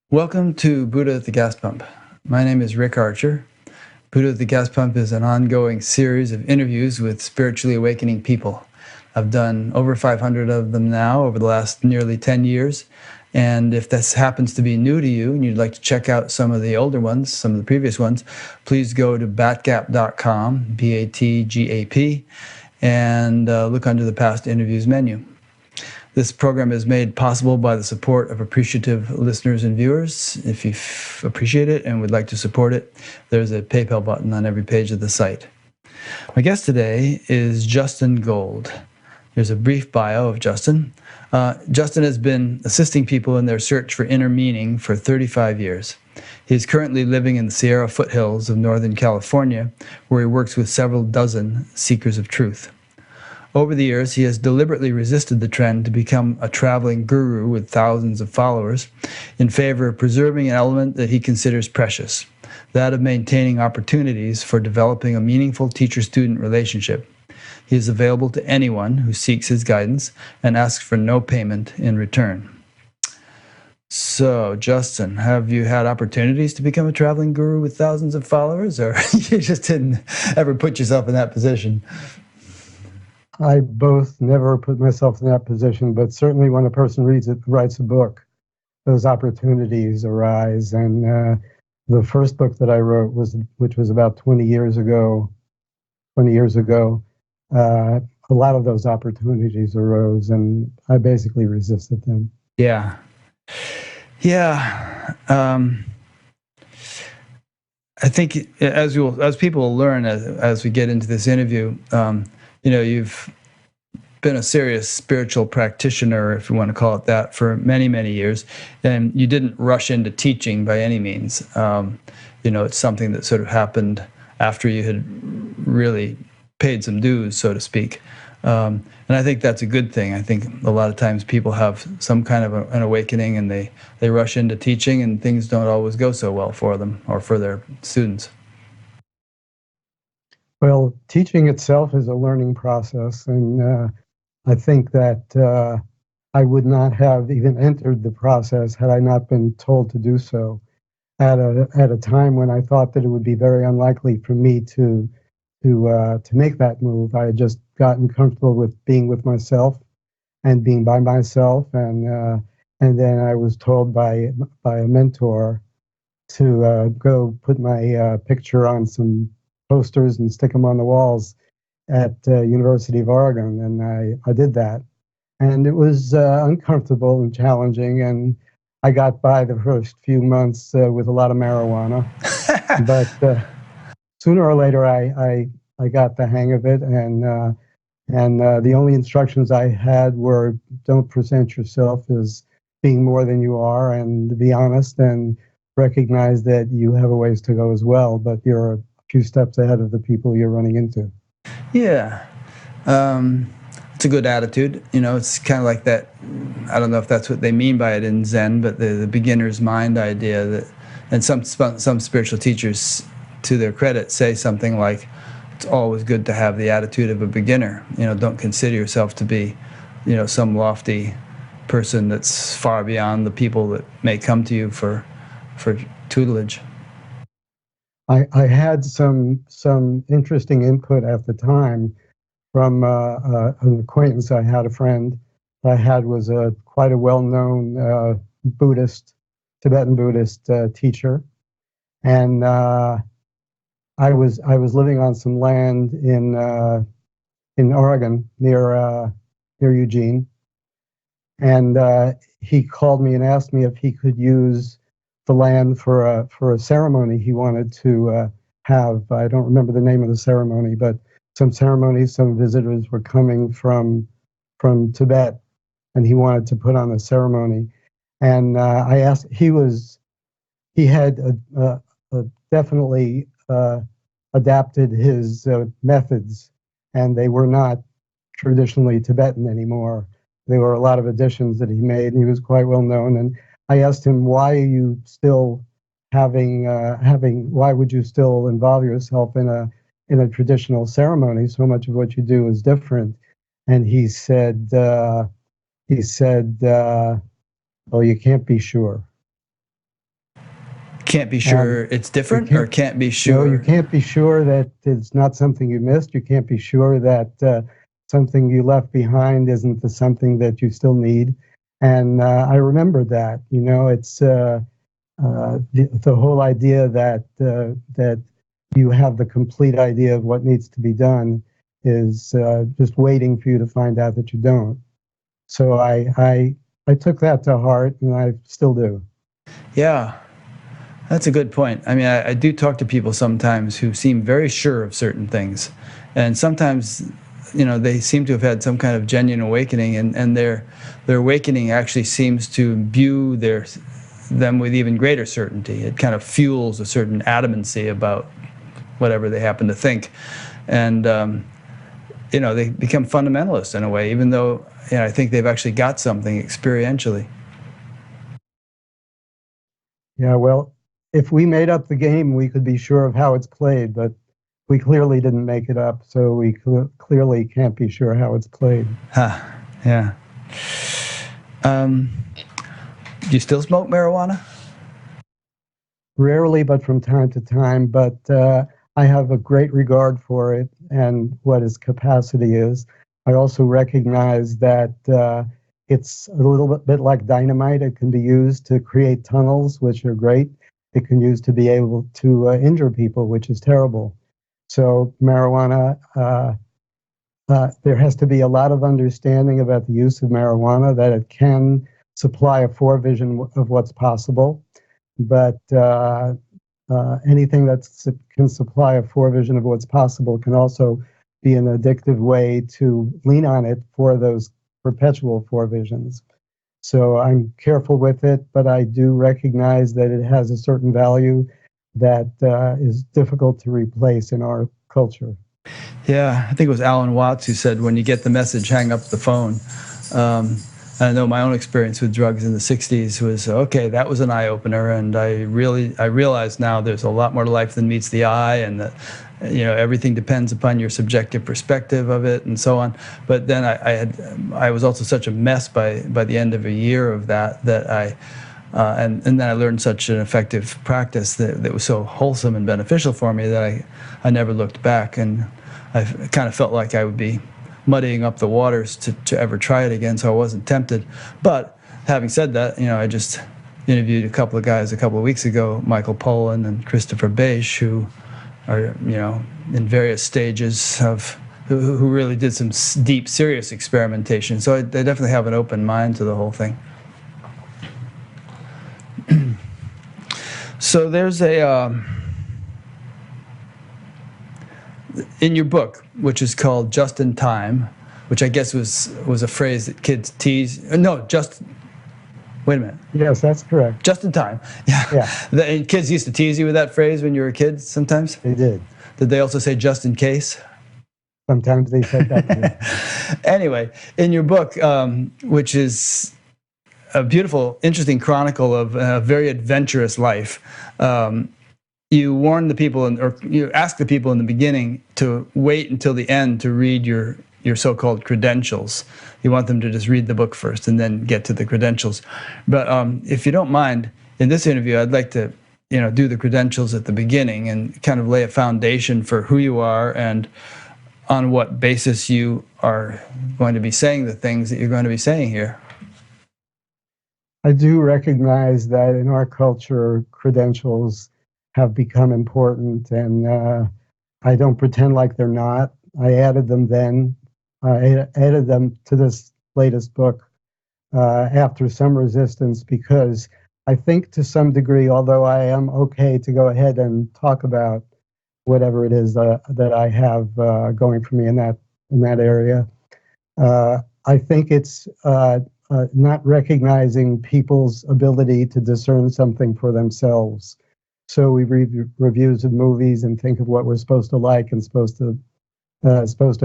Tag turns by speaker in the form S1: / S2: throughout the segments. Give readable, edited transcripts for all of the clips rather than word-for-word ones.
S1: Welcome to Buddha at the Gas Pump. My name is Rick Archer. Buddha at the Gas Pump is an ongoing series of interviews with spiritually awakening people. I've done over 500 of them now over the last nearly 10 years. And if this happens to be new to you and you'd like to check out some of the older ones, some of the previous ones, please go to batgap.com, BATGAP, and look under the past interviews menu. This program is made possible by the support of appreciative listeners and viewers. If you appreciate it and would like to support it, there's a PayPal button on every page of the site. My guest today is Justin Gold. Here's a brief bio of Justin. Justin has been assisting people in their search for inner meaning for 35 years. He is currently living in the Sierra foothills of Northern California, where he works with several dozen seekers of truth. Over the years, he has deliberately resisted the trend to become a traveling guru with thousands of followers in favor of preserving an element that he considers precious, that of maintaining opportunities for developing a meaningful teacher-student relationship. He is available to anyone who seeks his guidance and asks for no payment in return. So, Justin, have you had opportunities to become a traveling guru with thousands of followers, or you just didn't ever put yourself in that position?
S2: I both never put myself in that position, but certainly when a person writes a book, those opportunities arise. And the first book that I wrote which was about 20 years ago, a lot of those opportunities arose, and I basically resisted them.
S1: Yeah. I think as people will learn as we get into this interview, you've been a serious spiritual practitioner, if you want to call it that, for many, many years, and you didn't rush into teaching by any means. It's something that sort of happened after you had really paid some dues, so to speak. And I think that's a good thing. I think a lot of times people have some kind of an awakening and they rush into teaching, and things don't always go so well for them or for their students.
S2: Well, teaching itself is a learning process, and I think that I would not have even entered the process had I not been told to do so at a time when I thought that it would be very unlikely for me to make that move. I had just gotten comfortable with being with myself and being by myself, and then I was told by a mentor to go put my picture on some posters and stick them on the walls at University of Oregon, and I did that. And it was uncomfortable and challenging, and I got by the first few months with a lot of marijuana. But sooner or later, I got the hang of it, and the only instructions I had were don't present yourself as being more than you are, and to be honest, and recognize that you have a ways to go as well, but you're a few steps ahead of the people you're running into.
S1: Yeah. It's a good attitude. It's kind of like that. I don't know if that's what they mean by it in Zen, but the beginner's mind idea that, and some spiritual teachers, to their credit, say something like, it's always good to have the attitude of a beginner. Don't consider yourself to be, some lofty person that's far beyond the people that may come to you for tutelage.
S2: I had some interesting input at the time from an acquaintance I had. A friend I had was quite a well-known Tibetan Buddhist teacher, and I was living on some land in Oregon near Eugene, and he called me and asked me if he could use the land for a ceremony he wanted to have. I don't remember the name of the ceremony, but some visitors were coming from Tibet, and he wanted to put on a ceremony. And I asked, he had definitely adapted his methods, and they were not traditionally Tibetan anymore. There were a lot of additions that he made, and he was quite well known. And I asked him, why are you still why would you still involve yourself in a traditional ceremony? So much of what you do is different. And he said, well, you can't be sure.
S1: Can't be sure it's different, or can't be sure.
S2: No, you can't be sure that it's not something you missed. You can't be sure that something you left behind isn't the something that you still need. And I remember that. It's the whole idea that you have the complete idea of what needs to be done is just waiting for you to find out that you don't. So I took that to heart, and I still do.
S1: Yeah, that's a good point. I mean, I do talk to people sometimes who seem very sure of certain things, and sometimes, they seem to have had some kind of genuine awakening, and their awakening actually seems to imbue them with even greater certainty. It kind of fuels a certain adamancy about whatever they happen to think, and they become fundamentalists in a way, even though I think they've actually got something experientially.
S2: Yeah, well, if we made up the game, we could be sure of how it's played, but we clearly didn't make it up, so we clearly can't be sure how it's played.
S1: Huh, yeah. Do you still smoke marijuana?
S2: Rarely, but from time to time. But I have a great regard for it and what its capacity is. I also recognize that it's a little bit like dynamite. It can be used to create tunnels, which are great. It can use to be able to injure people, which is terrible. So marijuana, there has to be a lot of understanding about the use of marijuana, that it can supply a forevision of what's possible. But anything that can supply a forevision of what's possible can also be an addictive way to lean on it for those perpetual forevisions. So I'm careful with it, but I do recognize that it has a certain value that is difficult to replace in our culture.
S1: Yeah, I think it was Alan Watts who said, when you get the message, hang up the phone. I know my own experience with drugs in the 60s was, okay, that was an eye-opener, and I realize now there's a lot more to life than meets the eye, and that everything depends upon your subjective perspective of it, and so on. But then I was also such a mess by the end of a year of that and then I learned such an effective practice that was so wholesome and beneficial for me that I never looked back, and I kind of felt like I would be muddying up the waters to ever try it again, so I wasn't tempted. But having said that, I just interviewed a couple of guys a couple of weeks ago, Michael Pollan and Christopher Beisch, who are in various stages of who really did some deep, serious experimentation. So they definitely have an open mind to the whole thing. So there's in your book, which is called Just in Time, which I guess was a phrase that kids tease. No, wait a minute.
S2: Yes, that's correct.
S1: Just in time. Yeah. And kids used to tease you with that phrase when you were a kid sometimes?
S2: They did.
S1: Did they also say just in case?
S2: Sometimes they said that too.
S1: Anyway, in your book, which is a beautiful, interesting chronicle of a very adventurous life, you warn the people, or you ask the people in the beginning to wait until the end to read your so-called credentials. You want them to just read the book first and then get to the credentials. But if you don't mind, in this interview, I'd like to do the credentials at the beginning and kind of lay a foundation for who you are and on what basis you are going to be saying the things that you're going to be saying here.
S2: I do recognize that in our culture, credentials have become important, and I don't pretend like they're not. I added them then. I added them to this latest book after some resistance, because I think to some degree, although I am okay to go ahead and talk about whatever it is that I have going for me in that area, I think it's not recognizing people's ability to discern something for themselves. So we read reviews of movies and think of what we're supposed to like and supposed to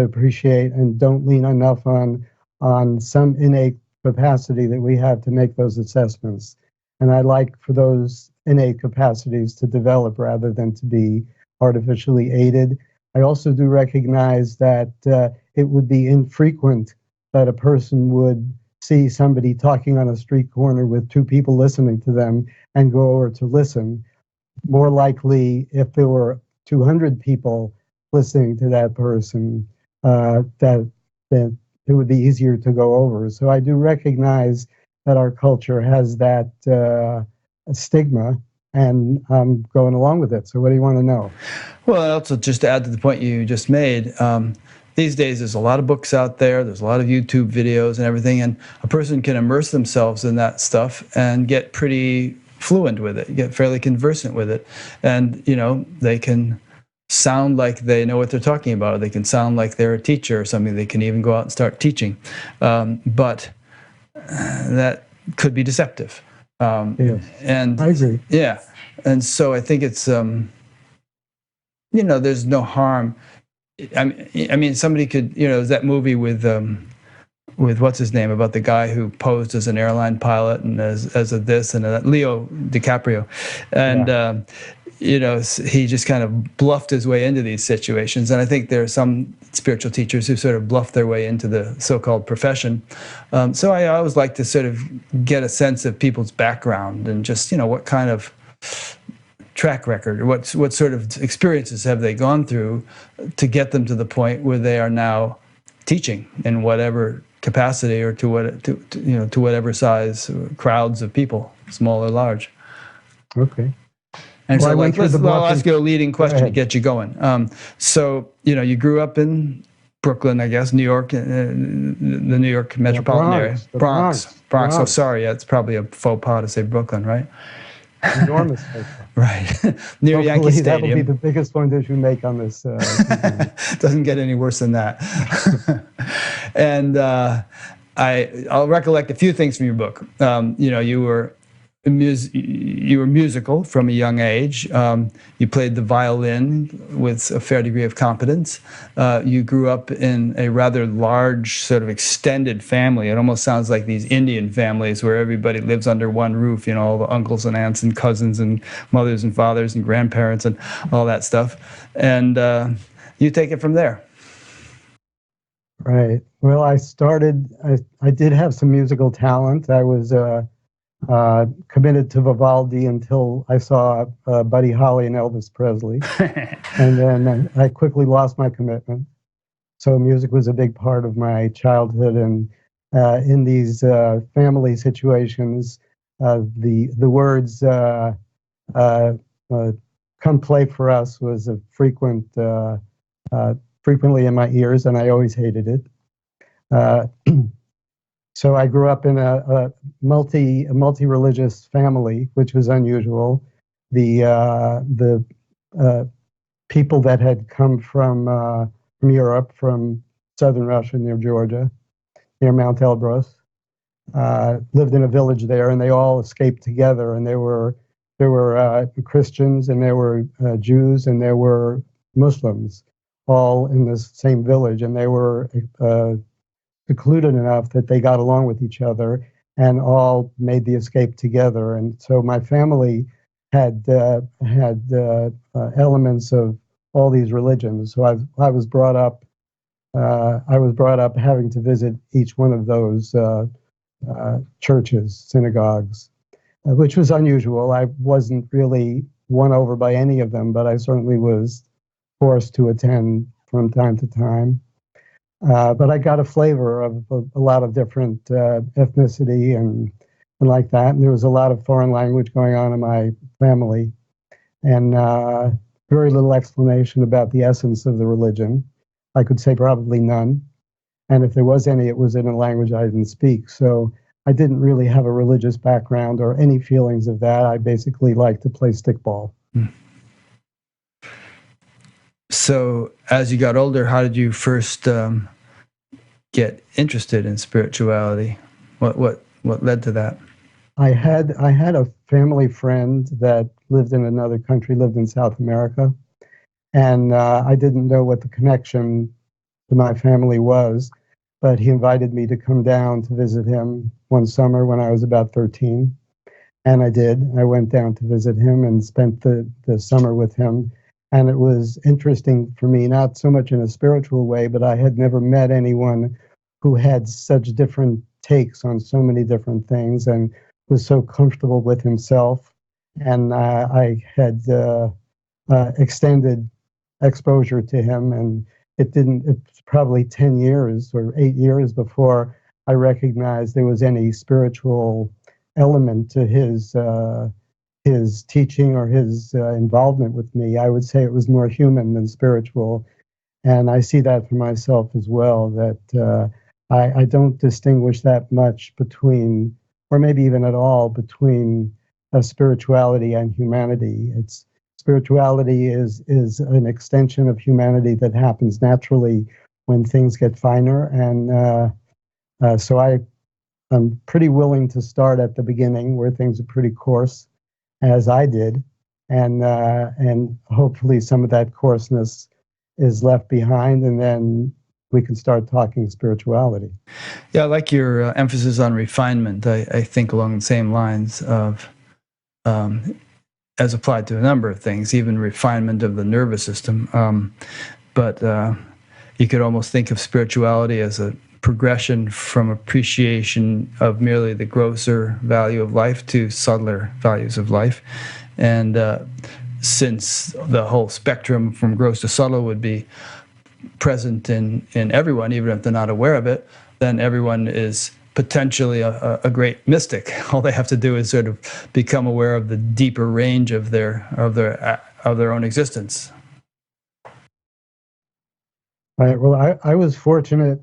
S2: appreciate, and don't lean enough on some innate capacity that we have to make those assessments. And I like for those innate capacities to develop rather than to be artificially aided. I also do recognize that it would be infrequent that a person would see somebody talking on a street corner with two people listening to them and go over to listen. more likely, if there were 200 people listening to that person, that it would be easier to go over. So I do recognize that our culture has that stigma, and I'm going along with it. So what do you want to know?
S1: Well, and also just to add to the point you just made, these days there's a lot of books out there, there's a lot of YouTube videos and everything, and a person can immerse themselves in that stuff and get pretty fluent with it, get fairly conversant with it, and they can sound like they know what they're talking about. Or they can sound like they're a teacher or something. They can even go out and start teaching, but that could be deceptive.
S2: Yes,
S1: And
S2: I agree.
S1: yeah, and so I think it's there's no harm. I mean, somebody could, there's that movie with what's his name, about the guy who posed as an airline pilot and as a this and that, Leo DiCaprio, and he just kind of bluffed his way into these situations. And I think there are some spiritual teachers who sort of bluff their way into the so-called profession. So I always like to sort of get a sense of people's background and just what kind of track record, or what sort of experiences have they gone through to get them to the point where they are now teaching in whatever capacity, or to whatever size crowds of people, small or large.
S2: Okay.
S1: And
S2: Well,
S1: so, I'll ask you a leading question to get you going. So, you grew up in Brooklyn, I guess, New York, the New York metropolitan area. Bronx. Oh, sorry. Yeah, it's probably a faux pas to say Brooklyn, right?
S2: Enormous.
S1: Right. Near
S2: Hopefully
S1: Yankee Stadium.
S2: That'll be the biggest one that you make on this.
S1: Doesn't get any worse than that. And I'll recollect a few things from your book. You were musical from a young age. You played the violin with a fair degree of competence. You grew up in a rather large, sort of extended family. It almost sounds like these Indian families where everybody lives under one roof, all the uncles and aunts and cousins and mothers and fathers and grandparents and all that stuff. And you take it from there.
S2: Right. Well, I did have some musical talent. I was committed to Vivaldi until I saw Buddy Holly and Elvis Presley. And then I quickly lost my commitment. So music was a big part of my childhood. And in these family situations, the words "come play for us" was a frequently in my ears, and I always hated it. So I grew up in a multi-religious family, which was unusual. The people that had come from Europe, from southern Russia near Georgia, near Mount Elbrus, lived in a village there, and they all escaped together. And there were Christians, and there were Jews, and there were Muslims, all in this same village, and they were secluded enough that they got along with each other and all made the escape together. And so my family had elements of all these religions. So I was brought up having to visit each one of those churches, synagogues, which was unusual. I wasn't really won over by any of them, but I certainly was forced to attend from time to time. But I got a flavor of a lot of different ethnicity and like that. And there was a lot of foreign language going on in my family, and very little explanation about the essence of the religion. I could say probably none. And if there was any, it was in a language I didn't speak. So I didn't really have a religious background or any feelings of that. I basically liked to play stickball.
S1: So as you got older, how did you first get interested in spirituality? What led to that?
S2: I had a family friend that lived in another country, lived in South America, and I didn't know what the connection to my family was, but he invited me to come down to visit him one summer when I was about 13, and I did. I went down to visit him and spent the summer with him. And it was interesting for me, not so much in a spiritual way, but I had never met anyone who had such different takes on so many different things and was so comfortable with himself and I had extended exposure to him, and it's probably 10 years or 8 years before I recognized there was any spiritual element to his teaching or his involvement with me. I would say it was more human than spiritual. And I see that for myself as well, that I don't distinguish that much between, or maybe even at all, between spirituality and humanity. It's spirituality is an extension of humanity that happens naturally when things get finer. And so I'm pretty willing to start at the beginning where things are pretty coarse, as I did, and hopefully some of that coarseness is left behind, and then we can start talking spirituality.
S1: Yeah, I like your emphasis on refinement. I think along the same lines of, as applied to a number of things, even refinement of the nervous system. But you could almost think of spirituality as a progression from appreciation of merely the grosser value of life to subtler values of life. And since the whole spectrum from gross to subtle would be present in everyone, even if they're not aware of it, then everyone is potentially a great mystic. All they have to do is sort of become aware of the deeper range of their own existence.
S2: Right. Well, I was fortunate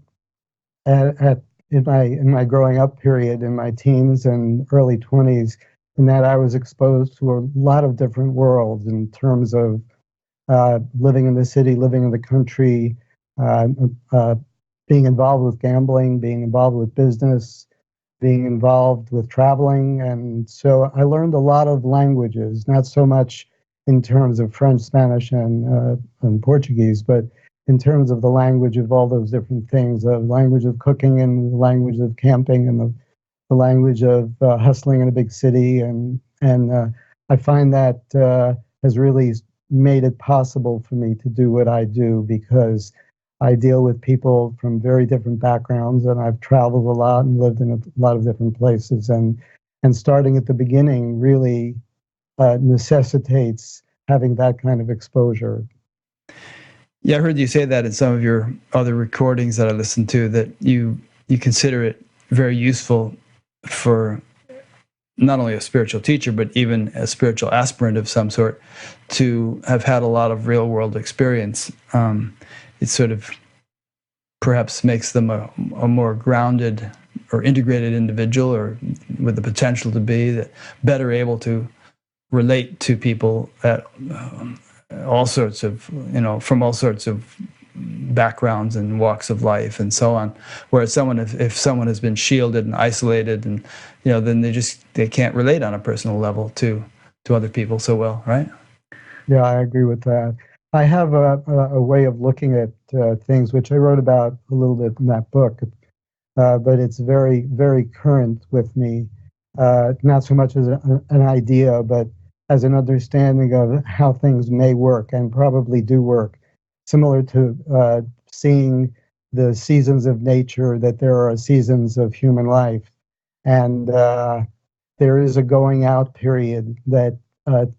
S2: in my growing up period, in my teens and early 20s, in that I was exposed to a lot of different worlds in terms of living in the city, living in the country, uh, uh, being involved with gambling, being involved with business, being involved with traveling. And so I learned a lot of languages, not so much in terms of French, Spanish, and Portuguese, but in terms of the language of all those different things, the language of cooking and the language of camping and the language of hustling in a big city. And I find that has really made it possible for me to do what I do, because I deal with people from very different backgrounds, and I've traveled a lot and lived in a lot of different places. And starting at the beginning really necessitates having that kind of exposure.
S1: Yeah, I heard you say that in some of your other recordings that I listened to, that you consider it very useful for not only a spiritual teacher, but even a spiritual aspirant of some sort, to have had a lot of real world experience. It sort of perhaps makes them a more grounded or integrated individual, or with the potential to be that better able to relate to people at all sorts of, from all sorts of backgrounds and walks of life and so on. Whereas if someone has been shielded and isolated, and then they can't relate on a personal level to other people so well, right?
S2: Yeah, I agree with that. I have a way of looking at things, which I wrote about a little bit in that book, but it's very, very current with me. Not so much as an idea, but as an understanding of how things may work and probably do work, similar to seeing the seasons of nature, that there are seasons of human life. And there is a going out period that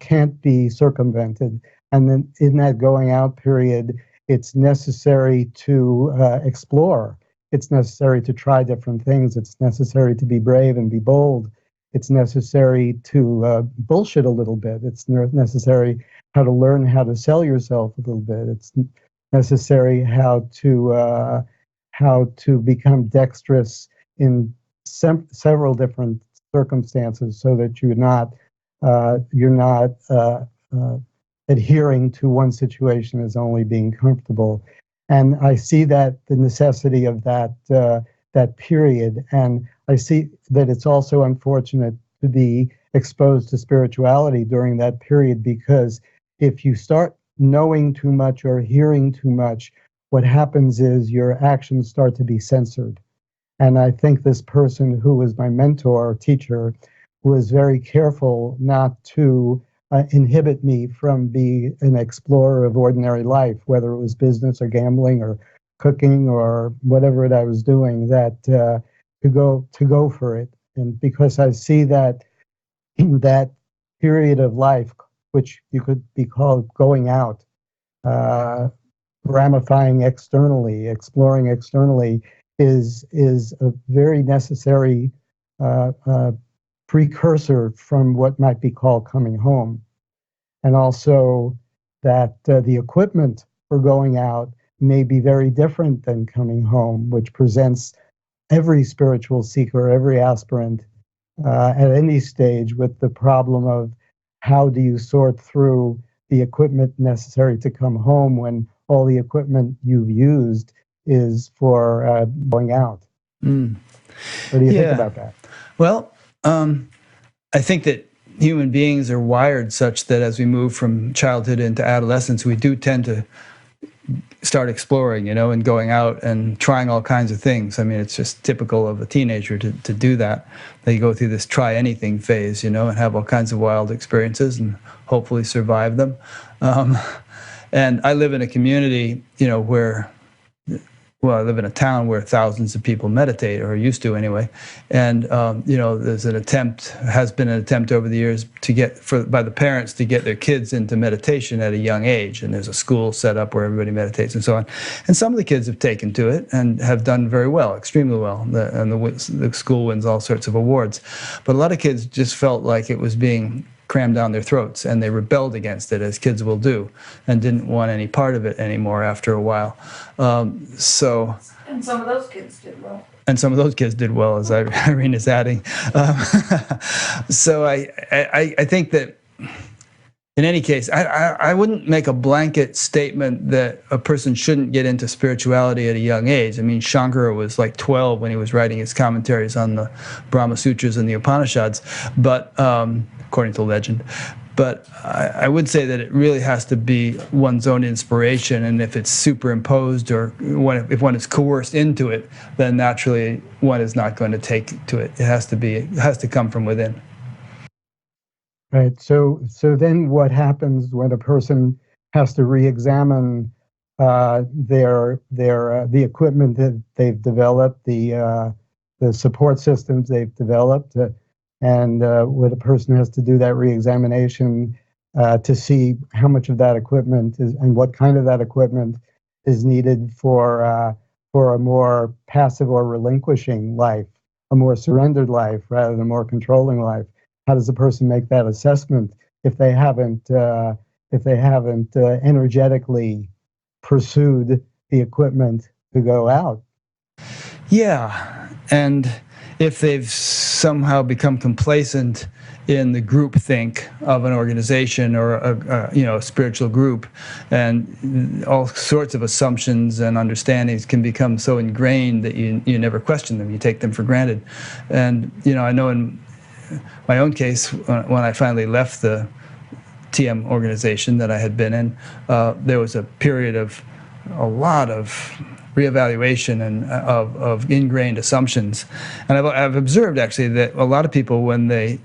S2: can't be circumvented. And then in that going out period, it's necessary to explore. It's necessary to try different things. It's necessary to be brave and be bold. It's necessary to bullshit a little bit. It's necessary how to learn how to sell yourself a little bit. It's necessary how to become dexterous in several different circumstances, so that you're not adhering to one situation as only being comfortable. And I see that the necessity of that period, and I see that it's also unfortunate to be exposed to spirituality during that period, because if you start knowing too much or hearing too much, what happens is your actions start to be censored. And I think this person who was my mentor or teacher was very careful not to inhibit me from being an explorer of ordinary life, whether it was business or gambling or cooking or whatever it I was doing, that to go for it. And because I see that period of life, which you could be called going out, uh, ramifying externally, exploring externally, is a very necessary precursor from what might be called coming home. And also that the equipment for going out may be very different than coming home, which presents every spiritual seeker, every aspirant at any stage with the problem of how do you sort through the equipment necessary to come home when all the equipment you've used is for going out.
S1: Mm.
S2: What do you think
S1: Yeah.
S2: about that?
S1: Well, I think that human beings are wired such that as we move from childhood into adolescence, we do tend to start exploring, and going out and trying all kinds of things. I mean, it's just typical of a teenager to do that. They go through this try anything phase, and have all kinds of wild experiences and hopefully survive them. And I live in a community, where I live in a town where thousands of people meditate, or used to anyway. And, there's has been an attempt over the years by the parents to get their kids into meditation at a young age. And there's a school set up where everybody meditates and so on. And some of the kids have taken to it and have done very well, extremely well. And the school wins all sorts of awards. But a lot of kids just felt like it was being crammed down their throats, and they rebelled against it, as kids will do, and didn't want any part of it anymore after a while. And some of those kids did well. And some of those kids did well, as Irene is adding. So I think that in any case, I wouldn't make a blanket statement that a person shouldn't get into spirituality at a young age. I mean, Shankara was like 12 when he was writing his commentaries on the Brahma Sutras and the Upanishads, but according to legend. But I would say that it really has to be one's own inspiration, and if it's superimposed or if one is coerced into it, then naturally one is not going to take to it. It has to come from within.
S2: Right. So then what happens when a person has to re-examine the equipment that they've developed, the support systems they've developed, and when a person has to do that re-examination to see how much of that equipment is and what kind of that equipment is needed for a more passive or relinquishing life, a more surrendered life rather than a more controlling life. How does a person make that assessment if they haven't energetically pursued the equipment to go out?
S1: Yeah, and if they've somehow become complacent in the groupthink of an organization or a spiritual group, and all sorts of assumptions and understandings can become so ingrained that you never question them. You take them for granted. And I know in my own case, when I finally left the TM organization that I had been in, there was a period of a lot of reevaluation and of ingrained assumptions. And I've observed actually that a lot of people, when they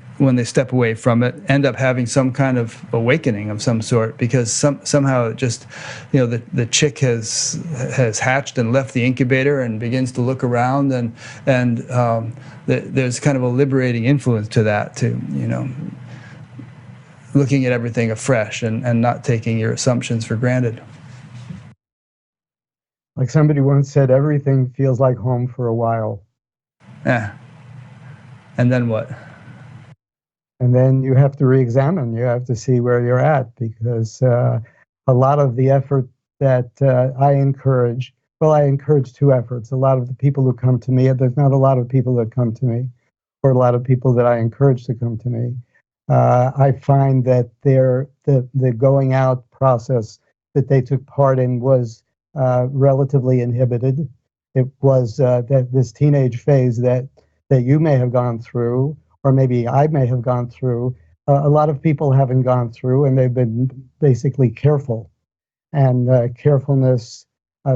S1: step away from it, end up having some kind of awakening of some sort, because somehow it just, the chick has hatched and left the incubator and begins to look around, and there's kind of a liberating influence to that, to looking at everything afresh and not taking your assumptions for granted.
S2: Like somebody once said, everything feels like home for a while.
S1: Yeah. And then what?
S2: And then you have to re-examine. You have to see where you're at, because a lot of the effort that I encourage two efforts. A lot of the people who come to me, there's not a lot of people that come to me, or a lot of people that I encourage to come to me. I find that the going out process that they took part in was relatively inhibited. It was that this teenage phase that you may have gone through, or maybe I may have gone through, a lot of people haven't gone through, and they've been basically careful. And carefulness,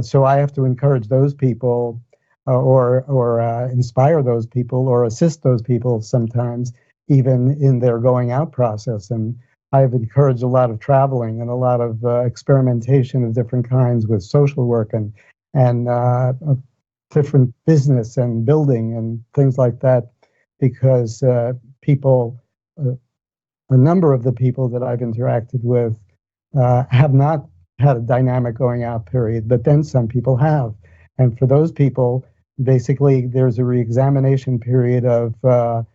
S2: so I have to encourage those people, or inspire those people, or assist those people sometimes, even in their going out process. And I've encouraged a lot of traveling and a lot of experimentation of different kinds with social work and different business and building and things like that, because people a number of the people that I've interacted with have not had a dynamic going out period, but then some people have. And for those people, basically, there's a reexamination period of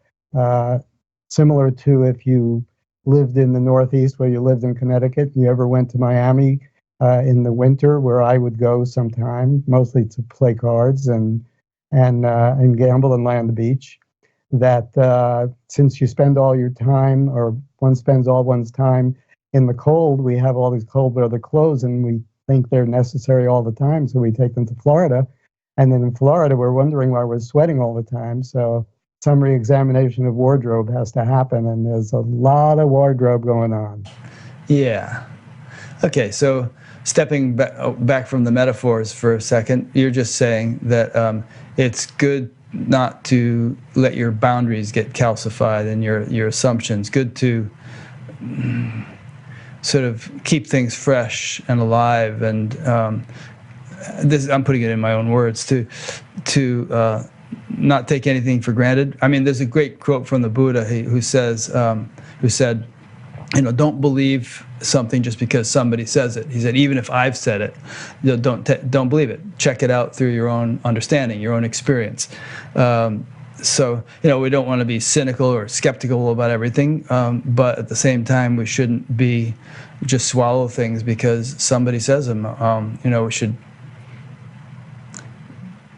S2: similar to if you lived in the Northeast, where you lived in Connecticut, you ever went to Miami in the winter, where I would go sometime, mostly to play cards and gamble and lay on the beach. That since you spend all your time, or one spends all one's time in the cold, we have all these cold weather clothes, and we think they're necessary all the time, so we take them to Florida. And then in Florida, we're wondering why we're sweating all the time. So some reexamination of wardrobe has to happen, and there's a lot of wardrobe going on.
S1: Yeah. Okay, so stepping back from the metaphors for a second, you're just saying that it's good not to let your boundaries get calcified and your assumptions. Good to sort of keep things fresh and alive. And this, I'm putting it in my own words, to not take anything for granted. I mean, there's a great quote from the Buddha who said, don't believe something just because somebody says it. He said, even if I've said it, don't believe it. Check it out through your own understanding, your own experience. So, we don't want to be cynical or skeptical about everything, but at the same time, we shouldn't be just swallow things because somebody says them. We should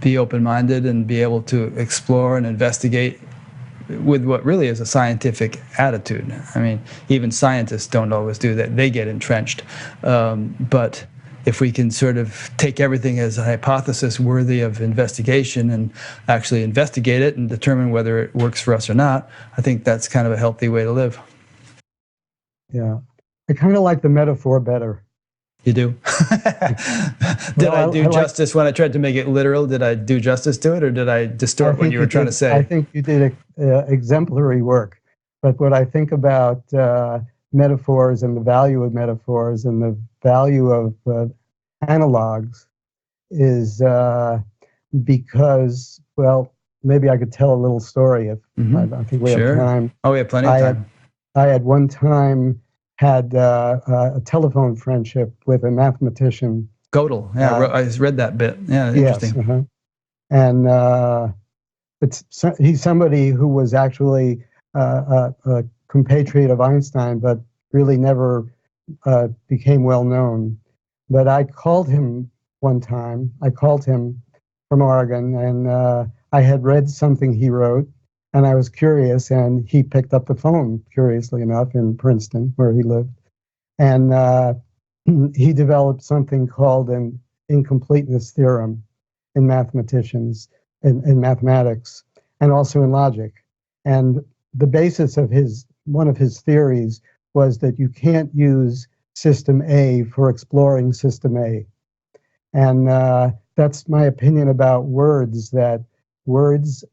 S1: be open-minded and be able to explore and investigate with what really is a scientific attitude. I mean, even scientists don't always do that. They get entrenched. But if we can sort of take everything as a hypothesis worthy of investigation and actually investigate it and determine whether it works for us or not, I think that's kind of a healthy way to live.
S2: Yeah. I kind of like the metaphor better.
S1: You do? Did I do justice when I tried to make it literal? Did I do justice to it, or did I distort what you were trying to say?
S2: I think you did exemplary work. But what I think about metaphors and the value of metaphors and the value of analogs is because, well, maybe I could tell a little story if I think we have time.
S1: Oh, we have plenty of time.
S2: I had one time had a telephone friendship with a mathematician.
S1: Gödel, yeah, I read that bit. Yeah, interesting.
S2: Yes, and he's somebody who was actually a compatriot of Einstein, but really never became well known. But I called him one time. I called him from Oregon, and I had read something he wrote, and I was curious, and he picked up the phone, curiously enough, in Princeton, where he lived. And he developed something called an incompleteness theorem in mathematicians, in mathematics, and also in logic. And the basis of one of his theories was that you can't use system A for exploring system A. And that's my opinion about words, that words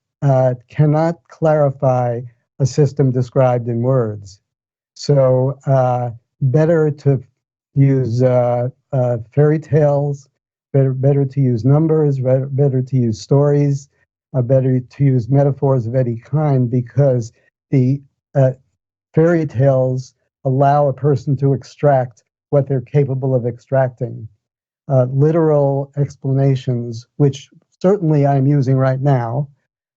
S2: cannot clarify a system described in words. So better to use fairy tales, better to use numbers, better to use stories, better to use metaphors of any kind, because the fairy tales allow a person to extract what they're capable of extracting. Literal explanations, which certainly I'm using right now,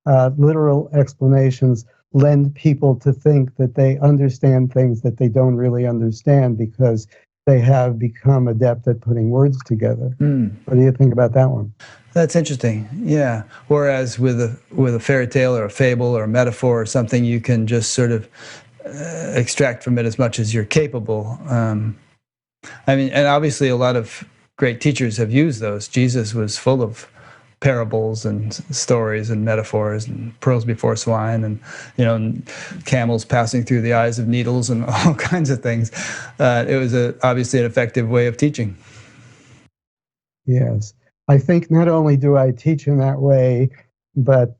S2: literal explanations lend people to think that they understand things that they don't really understand because they have become adept at putting words together. What do you think about that one?
S1: That's interesting. Yeah. Whereas with a fairy tale or a fable or a metaphor or something, you can just sort of extract from it as much as you're capable. I mean, and obviously a lot of great teachers have used those. Jesus was full of parables and stories and metaphors and pearls before swine and and camels passing through the eyes of needles and all kinds of things. It was obviously an effective way of teaching.
S2: Yes, I think not only do I teach in that way, but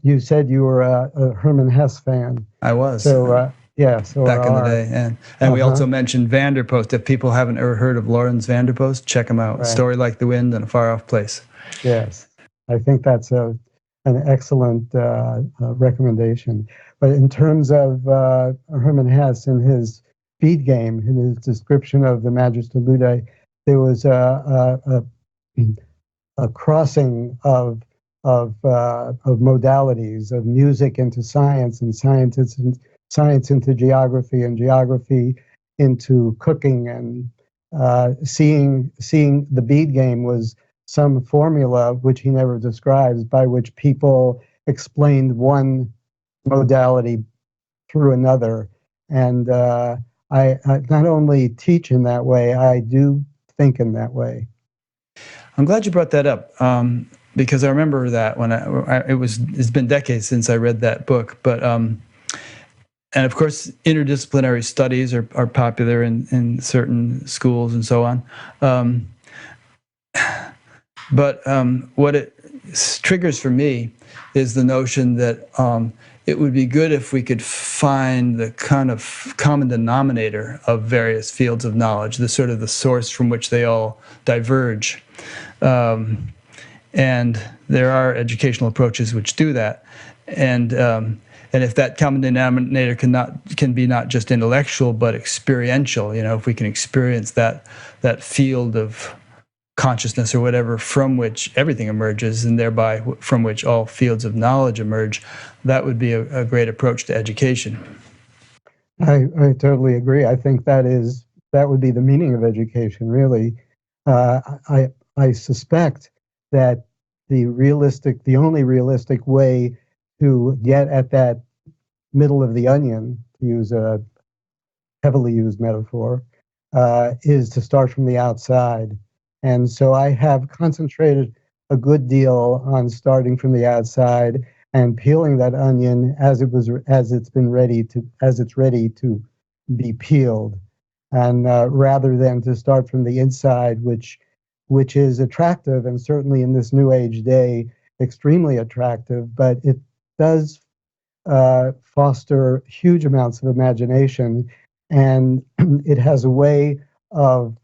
S2: you said you were a Hermann Hesse fan.
S1: I was.
S2: So
S1: back in the day, and we also mentioned Vanderpost. If people haven't ever heard of Lawrence Vanderpost, check him out. Right. Story Like the Wind in a Far Off Place.
S2: Yes, I think that's a an excellent recommendation. But in terms of Hermann Hesse and his feed game, in his description of the Magister Ludi, there was a crossing of modalities, of music into science, and science into geography, and geography into cooking, and seeing the bead game was some formula which he never describes, by which people explained one modality through another. And I not only teach in that way, I do think in that way.
S1: I'm glad you brought that up, because I remember that when it's been decades since I read that book, but and of course interdisciplinary studies are popular in certain schools and so on, but what it triggers for me is the notion that it would be good if we could find the kind of common denominator of various fields of knowledge, the sort of the source from which they all diverge. And there are educational approaches which do that. And if that common denominator can be not just intellectual but experiential, if we can experience that field of consciousness or whatever from which everything emerges, and thereby from which all fields of knowledge emerge, that would be a great approach to education.
S2: I totally agree. I think that would be the meaning of education, really. I suspect that the only realistic way to get at that middle of the onion, to use a heavily used metaphor, is to start from the outside. And so I have concentrated a good deal on starting from the outside and peeling that onion as it's ready to be peeled, and rather than to start from the inside, which is attractive, and certainly in this new age day, extremely attractive, but it does foster huge amounts of imagination, and it has a way of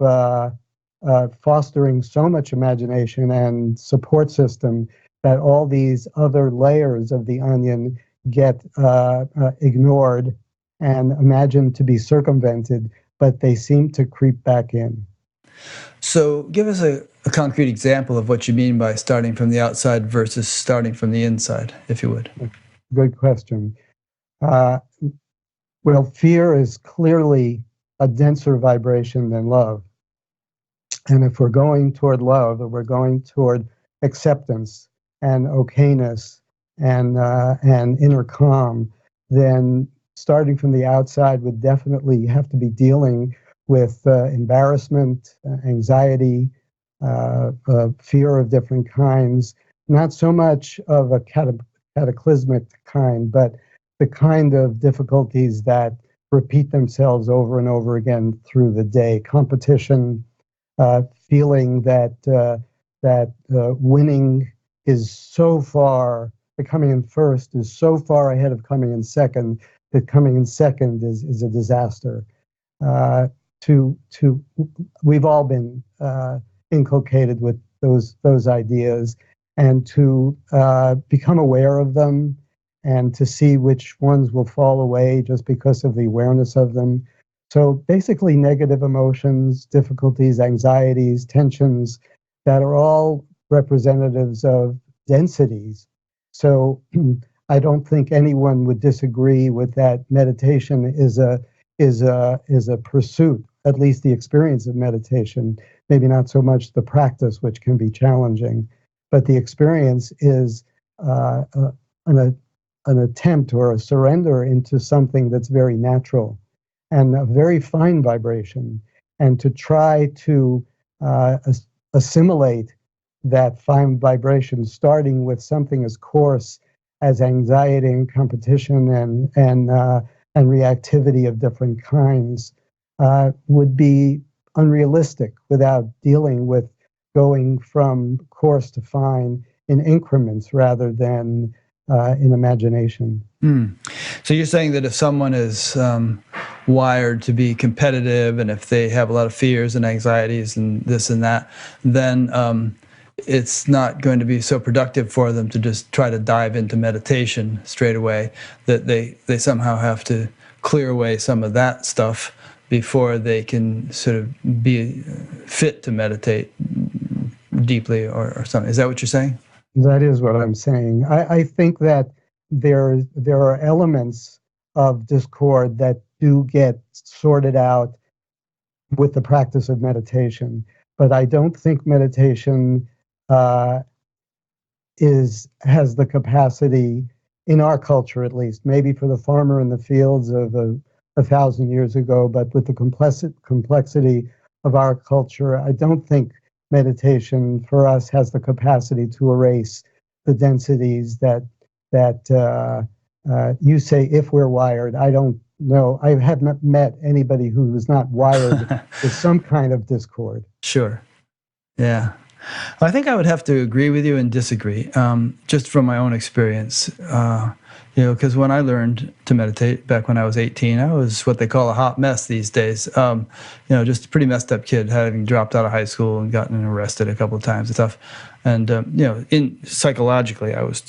S2: fostering so much imagination and support system that all these other layers of the onion get ignored and imagined to be circumvented, but they seem to creep back in.
S1: So give us a concrete example of what you mean by starting from the outside versus starting from the inside, if you would.
S2: Good question. Well, fear is clearly a denser vibration than love. And if we're going toward love, or we're going toward acceptance and okayness and inner calm, then starting from the outside would definitely have to be dealing with embarrassment, anxiety, fear of different kinds, not so much of a cataclysmic kind, but the kind of difficulties that repeat themselves over and over again through the day. Competition, feeling that winning is so far, that coming in first is so far ahead of coming in second, that coming in second is a disaster. We've all been inculcated with those ideas, and to become aware of them, and to see which ones will fall away just because of the awareness of them. So basically negative emotions, difficulties, anxieties, tensions, that are all representatives of densities. So I don't think anyone would disagree with that. Meditation is a pursuit, at least the experience of meditation, maybe not so much the practice, which can be challenging, but the experience is an attempt or a surrender into something that's very natural and a very fine vibration, and to try to assimilate that fine vibration, starting with something as coarse as anxiety and competition and reactivity of different kinds, would be unrealistic without dealing with going from coarse to fine in increments rather than in imagination.
S1: So you're saying that if someone is wired to be competitive, and if they have a lot of fears and anxieties and this and that, then it's not going to be so productive for them to just try to dive into meditation straight away, that they somehow have to clear away some of that stuff before they can sort of be fit to meditate deeply, or something. Is that what you're saying?
S2: That is what I'm saying. I think that there are elements of discord that do get sorted out with the practice of meditation, but I don't think meditation uh, has the capacity, in our culture at least, maybe for the farmer in the fields of 1,000 years ago, but with the complexity of our culture, I don't think meditation for us has the capacity to erase the densities that you say if we're wired. I don't know. I have not met anybody who was not wired with some kind of discord.
S1: Sure. Yeah. I think I would have to agree with you and disagree, just from my own experience. Because when I learned to meditate back when I was 18, I was what they call a hot mess these days. Just a pretty messed up kid, having dropped out of high school and gotten arrested a couple of times and stuff. And in psychologically, I was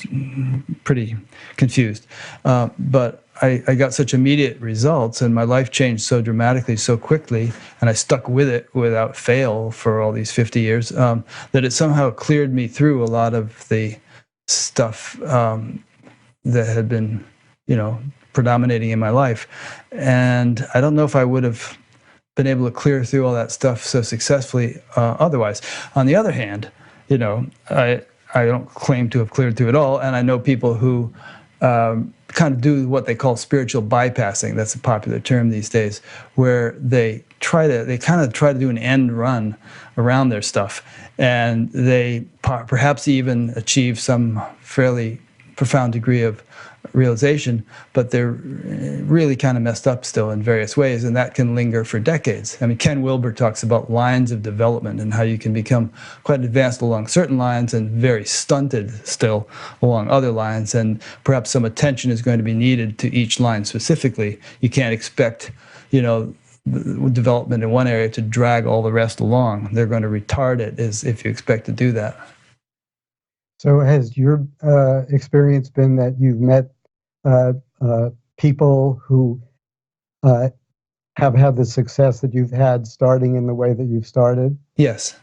S1: pretty confused. But I got such immediate results, and my life changed so dramatically, so quickly, and I stuck with it without fail for all these 50 years, that it somehow cleared me through a lot of the stuff that had been, predominating in my life. And I don't know if I would have been able to clear through all that stuff so successfully otherwise. On the other hand, I don't claim to have cleared through it all, and I know people who kind of do what they call spiritual bypassing. That's a popular term these days, where they kind of try to do an end run around their stuff, and they perhaps even achieve some fairly profound degree of realization, but they're really kind of messed up still in various ways, and that can linger for decades. I mean, Ken Wilber talks about lines of development and how you can become quite advanced along certain lines and very stunted still along other lines, and perhaps some attention is going to be needed to each line specifically. You can't expect, development in one area to drag all the rest along. They're going to retard it if you expect to do that.
S2: So has your experience been that you've met people who have had the success that you've had starting in the way that you've started?
S1: Yes,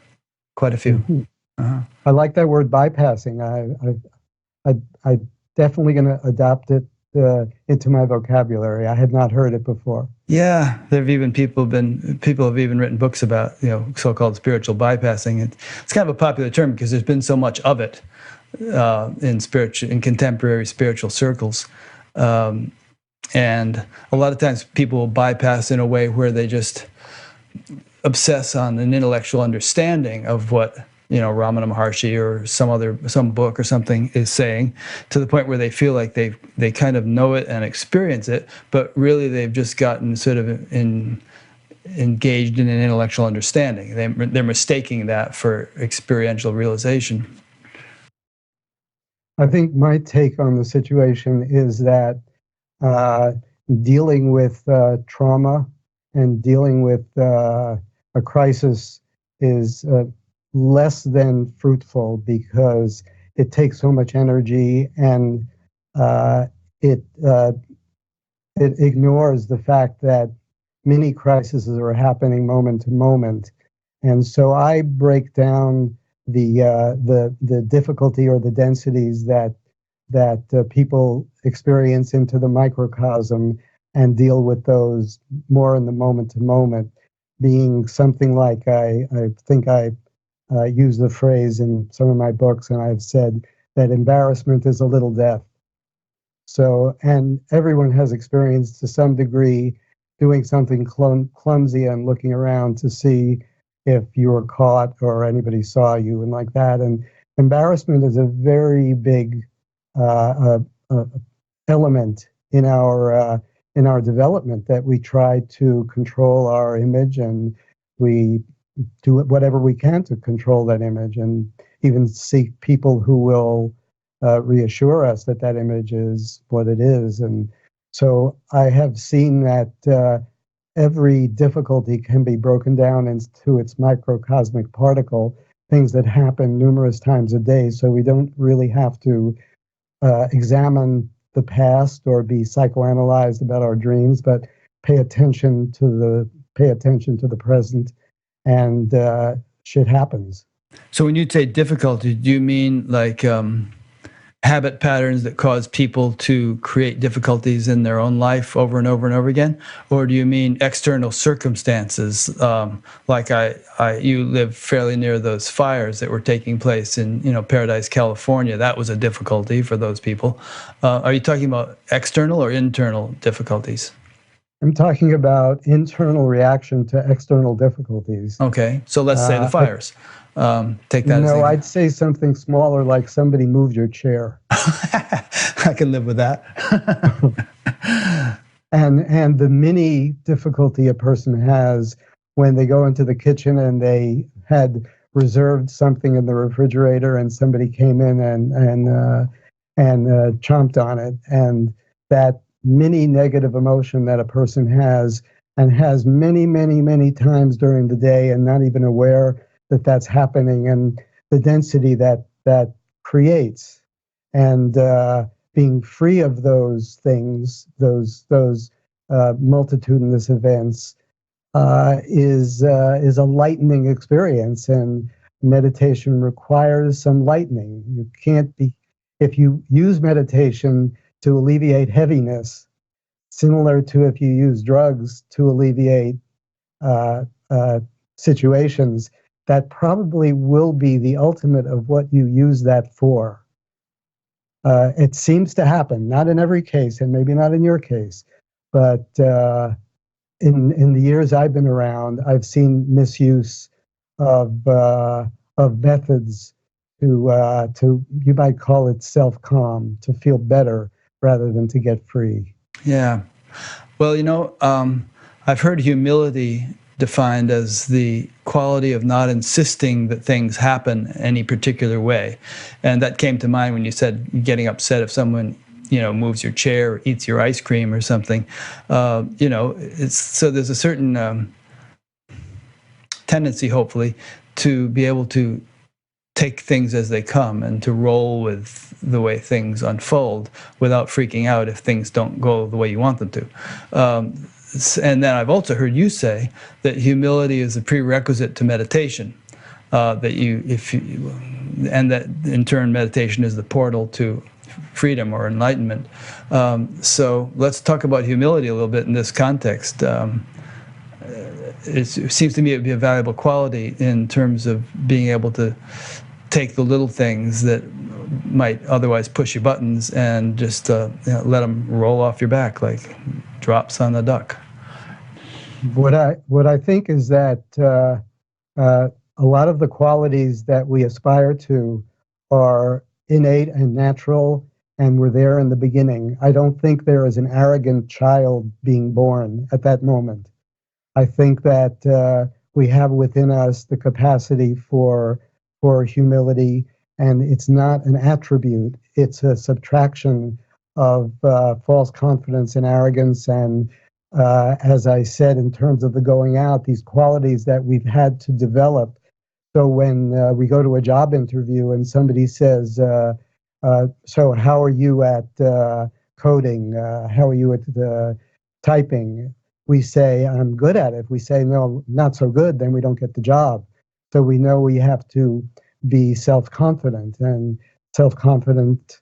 S1: quite a few.
S2: Mm-hmm. I like that word, bypassing. I definitely going to adopt it into my vocabulary. I had not heard it before.
S1: Yeah, people have even written books about so-called spiritual bypassing. It's kind of a popular term because there's been so much of it in contemporary spiritual circles, and a lot of times people will bypass in a way where they just obsess on an intellectual understanding of what Ramana Maharshi or some book or something is saying, to the point where they feel like they kind of know it and experience it, but really they've just gotten sort of engaged in an intellectual understanding. They're mistaking that for experiential realization.
S2: I think my take on the situation is that dealing with trauma and dealing with a crisis is less than fruitful, because it takes so much energy, and it ignores the fact that many crises are happening moment to moment. And so I break down the difficulty or the densities that people experience into the microcosm, and deal with those more in the moment to moment, being something like I think I use the phrase in some of my books, and I've said that embarrassment is a little death. So, and everyone has experienced to some degree doing something clumsy and looking around to see if you were caught or anybody saw you and like that. And embarrassment is a very big element in our development, that we try to control our image, and we do whatever we can to control that image, and even seek people who will reassure us that that image is what it is. And so I have seen that every difficulty can be broken down into its microcosmic particle, things that happen numerous times a day. So we don't really have to examine the past or be psychoanalyzed about our dreams, but pay attention to the present, and shit happens.
S1: So when you say difficulty, do you mean like habit patterns that cause people to create difficulties in their own life over and over and over again? Or do you mean external circumstances? Like you live fairly near those fires that were taking place in, Paradise, California. That was a difficulty for those people. Are you talking about external or internal difficulties?
S2: I'm talking about internal reaction to external difficulties.
S1: Okay, so let's say the fires. Take that as
S2: No,
S1: an
S2: I'd say something smaller, like somebody moved your chair.
S1: I can live with that.
S2: And the mini difficulty a person has when they go into the kitchen and they had reserved something in the refrigerator and somebody came in and chomped on it, and that mini negative emotion that a person has and has many, many, many times during the day and not even aware that that's happening, and the density that creates, and being free of those things, those multitudinous events, is a lightening experience, and meditation requires some lightening. You can't be, if you use meditation to alleviate heaviness, similar to if you use drugs to alleviate situations, that probably will be the ultimate of what you use that for. It seems to happen, not in every case, and maybe not in your case, but in the years I've been around, I've seen misuse of methods to you might call it self-calm, to feel better rather than to get free.
S1: Yeah. Well, I've heard humility defined as the quality of not insisting that things happen any particular way. And that came to mind when you said getting upset if someone, moves your chair or eats your ice cream or something. It's so there's a certain tendency, hopefully, to be able to take things as they come and to roll with the way things unfold without freaking out if things don't go the way you want them to. And then I've also heard you say that humility is a prerequisite to meditation. And that in turn meditation is the portal to freedom or enlightenment. So let's talk about humility a little bit in this context. It seems to me it would be a valuable quality in terms of being able to take the little things that might otherwise push your buttons and just let them roll off your back like drops on a duck.
S2: What I think is that a lot of the qualities that we aspire to are innate and natural, and were there in the beginning. I don't think there is an arrogant child being born at that moment. I think that we have within us the capacity for humility, and it's not an attribute. It's a subtraction of false confidence and arrogance, and as I said, in terms of the going out, these qualities that we've had to develop. So when we go to a job interview and somebody says, so how are you at coding? How are you at typing? We say, I'm good at it. If we say, no, not so good, then we don't get the job. So we know we have to be self-confident, and self-confident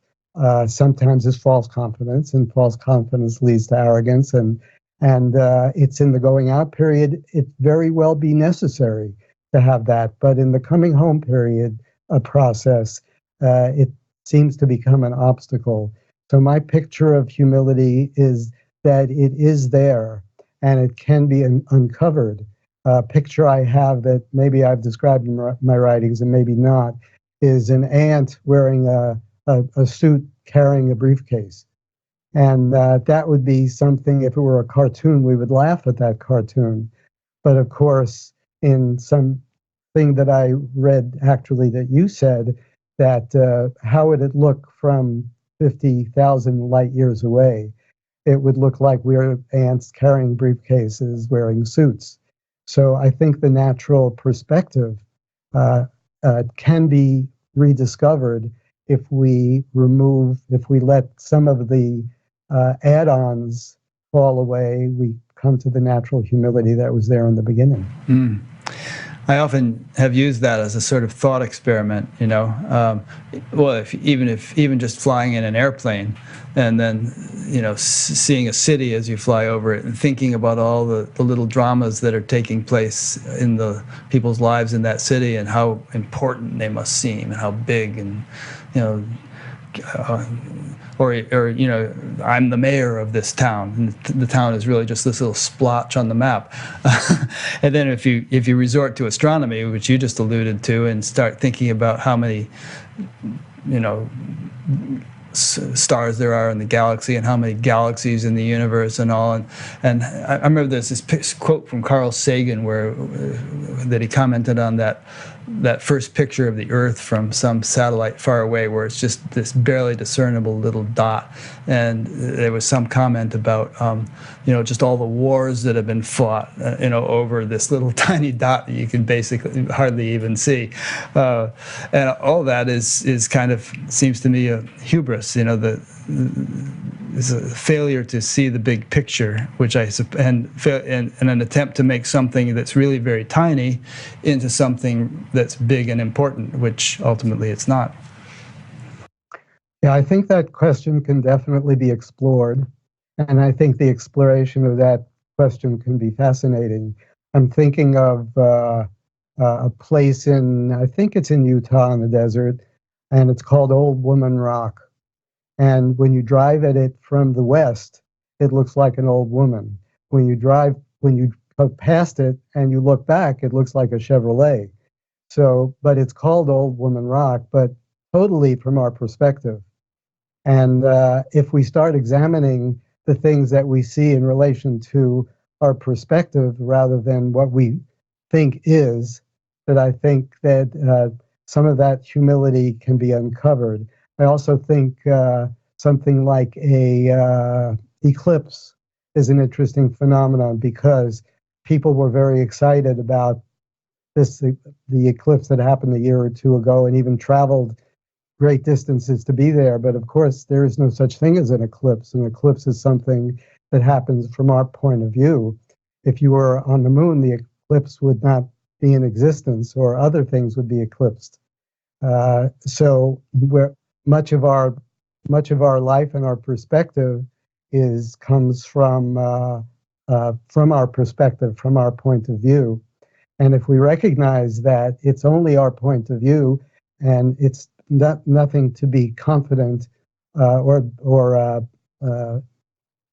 S2: sometimes is false confidence, and false confidence leads to arrogance, and it's in the going out period. It very well be necessary to have that, but in the coming home period process, it seems to become an obstacle. So my picture of humility is that it is there and it can be uncovered. A picture I have that maybe I've described in my writings and maybe not is an ant wearing a suit carrying a briefcase. And that would be something, if it were a cartoon, we would laugh at that cartoon. But of course, in something that I read actually that you said, that how would it look from 50,000 light years away? It would look like we're ants carrying briefcases, wearing suits. So I think the natural perspective can be rediscovered if we let some of the add-ons fall away. We come to the natural humility that was there in the beginning.
S1: Mm. I often have used that as a sort of thought experiment, well, even just flying in an airplane, and then seeing a city as you fly over it, and thinking about all the little dramas that are taking place in the people's lives in that city, and how important they must seem, and how big, and or I'm the mayor of this town, and the town is really just this little splotch on the map. And then if you resort to astronomy, which you just alluded to, and start thinking about how many stars there are in the galaxy, and how many galaxies in the universe, and all, and I remember there's this quote from Carl Sagan that he commented on that first picture of the Earth from some satellite far away, where it's just this barely discernible little dot, and there was some comment about just all the wars that have been fought over this little tiny dot that you can basically hardly even see, and all that is kind of, seems to me, a hubris. Is a failure to see the big picture, and an attempt to make something that's really very tiny into something that's big and important, which ultimately it's not.
S2: Yeah, I think that question can definitely be explored, and I think the exploration of that question can be fascinating. I'm thinking of a place I think it's in Utah in the desert, and it's called Old Woman Rock. And when you drive at it from the west, it looks like an old woman. When you go past it and you look back, it looks like a Chevrolet. But it's called Old Woman Rock, but totally from our perspective. And if we start examining the things that we see in relation to our perspective rather than what we think is, that I think that some of that humility can be uncovered. I also think something like a eclipse is an interesting phenomenon, because people were very excited about the eclipse that happened a year or two ago, and even traveled great distances to be there. But of course, there is no such thing as an eclipse. An eclipse is something that happens from our point of view. If you were on the moon, the eclipse would not be in existence, or other things would be eclipsed. So where much of our life and our perspective comes from our perspective, from our point of view. And if we recognize that it's only our point of view, and it's nothing to be confident or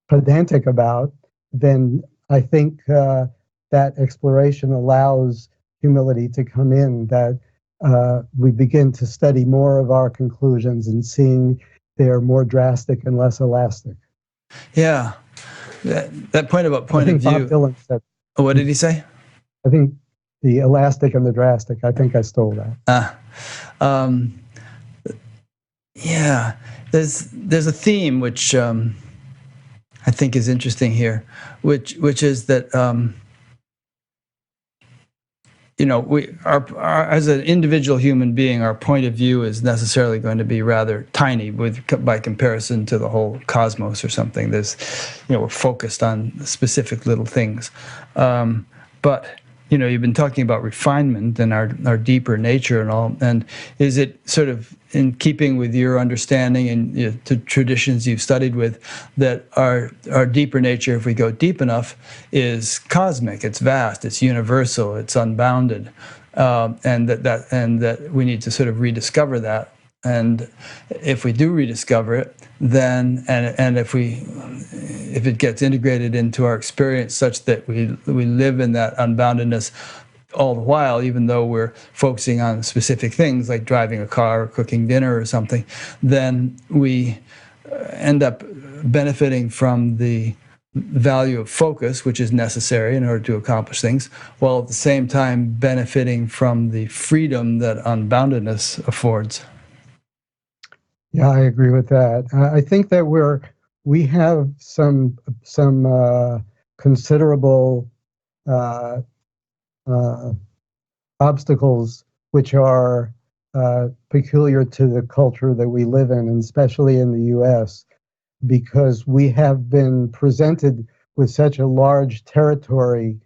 S2: pedantic about, then I think that exploration allows humility to come in, that we begin to study more of our conclusions and seeing they're more drastic and less elastic.
S1: Yeah, that point about point of view.
S2: Bob Dylan said.
S1: What did he say?
S2: I think the elastic and the drastic. I think I stole that.
S1: Yeah, there's a theme which I think is interesting here, which is that we as an individual human being, our point of view is necessarily going to be rather tiny by comparison to the whole cosmos or something. We're focused on specific little things, but you've been talking about refinement and our deeper nature and all. And is it sort of in keeping with your understanding and the traditions you've studied with, that our deeper nature, if we go deep enough, is cosmic, it's vast, it's universal, it's unbounded, and that we need to sort of rediscover that. And if we do rediscover it, then and if it gets integrated into our experience such that we live in that unboundedness all the while, even though we're focusing on specific things like driving a car or cooking dinner or something, then we end up benefiting from the value of focus, which is necessary in order to accomplish things, while at the same time benefiting from the freedom that unboundedness affords.
S2: Yeah, I agree with that. I think that we have some considerable obstacles which are peculiar to the culture that we live in, and especially in the U.S., because we have been presented with such a large territory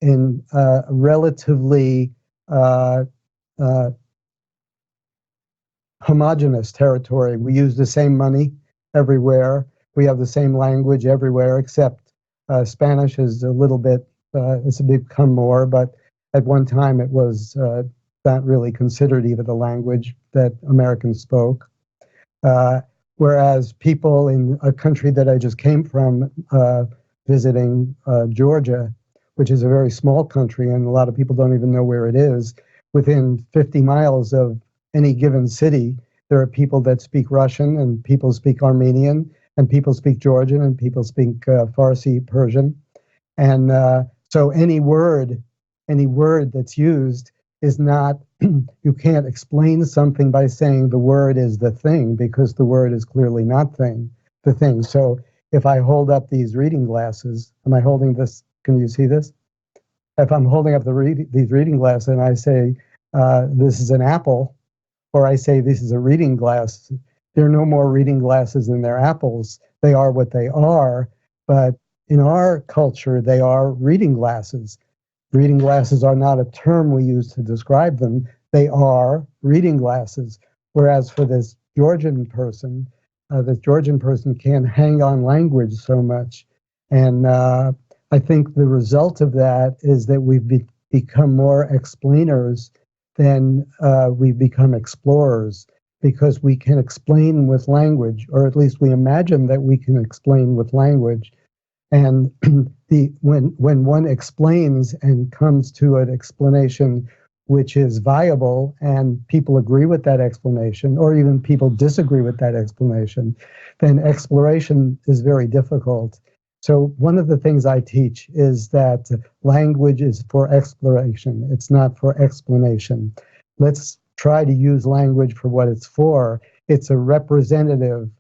S2: in relatively uh, uh, homogenous territory. We use the same money everywhere. We have the same language everywhere, except Spanish is a little bit, it's become more, but at one time it was not really considered even a language that Americans spoke. Uh, Whereas people in a country that I just came from, visiting Georgia, which is a very small country, and a lot of people don't even know where it is, within 50 miles of any given city, there are people that speak Russian, and people speak Armenian, and people speak Georgian, and people speak Farsi, Persian. And so any word that's used is not, you can't explain something by saying the word is the thing, because the word is clearly not the thing. So if I hold up these reading glasses, am I holding this? Can you see this? If I'm holding up these reading glasses and I say, this is an apple, or I say this is a reading glass, there are no more reading glasses than there are apples. They are what they are, but in our culture, they are reading glasses. Reading glasses are not a term we use to describe them. They are reading glasses. Whereas for this Georgian person can't hang on language so much. And I think the result of that is that we've become more explainers than we've become explorers, because we can explain with language, or at least we imagine that we can explain with language. And when one explains and comes to an explanation which is viable, and people agree with that explanation, or even people disagree with that explanation, then exploration is very difficult. So one of the things I teach is that language is for exploration. It's not for explanation. Let's try to use language for what it's for. It's a representative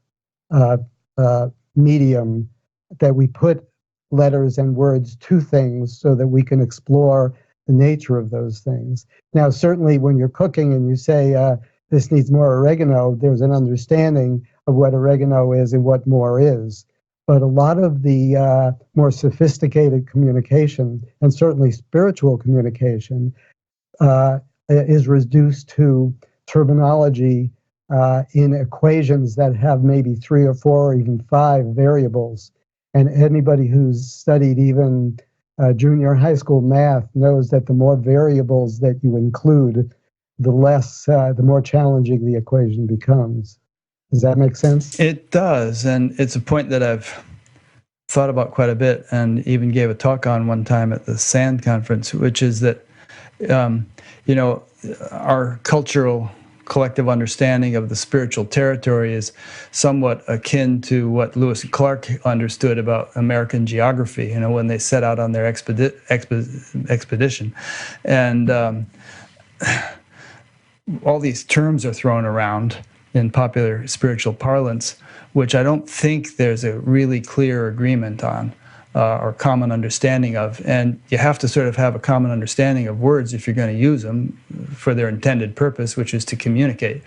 S2: medium that we put letters and words to things so that we can explore the nature of those things. Now, certainly when you're cooking and you say, this needs more oregano, there's an understanding of what oregano is and what more is. But a lot of the more sophisticated communication, and certainly spiritual communication, is reduced to terminology in equations that have maybe 3 or 4 or even 5 variables. And anybody who's studied even junior high school math knows that the more variables that you include, the more challenging the equation becomes. Does that make sense?
S1: It does, and it's a point that I've thought about quite a bit, and even gave a talk on one time at the SAND conference, which is that our cultural collective understanding of the spiritual territory is somewhat akin to what Lewis and Clark understood about American geography, when they set out on their expedition. And all these terms are thrown around in popular spiritual parlance, which I don't think there's a really clear agreement on or common understanding of. And you have to sort of have a common understanding of words if you're going to use them for their intended purpose, which is to communicate.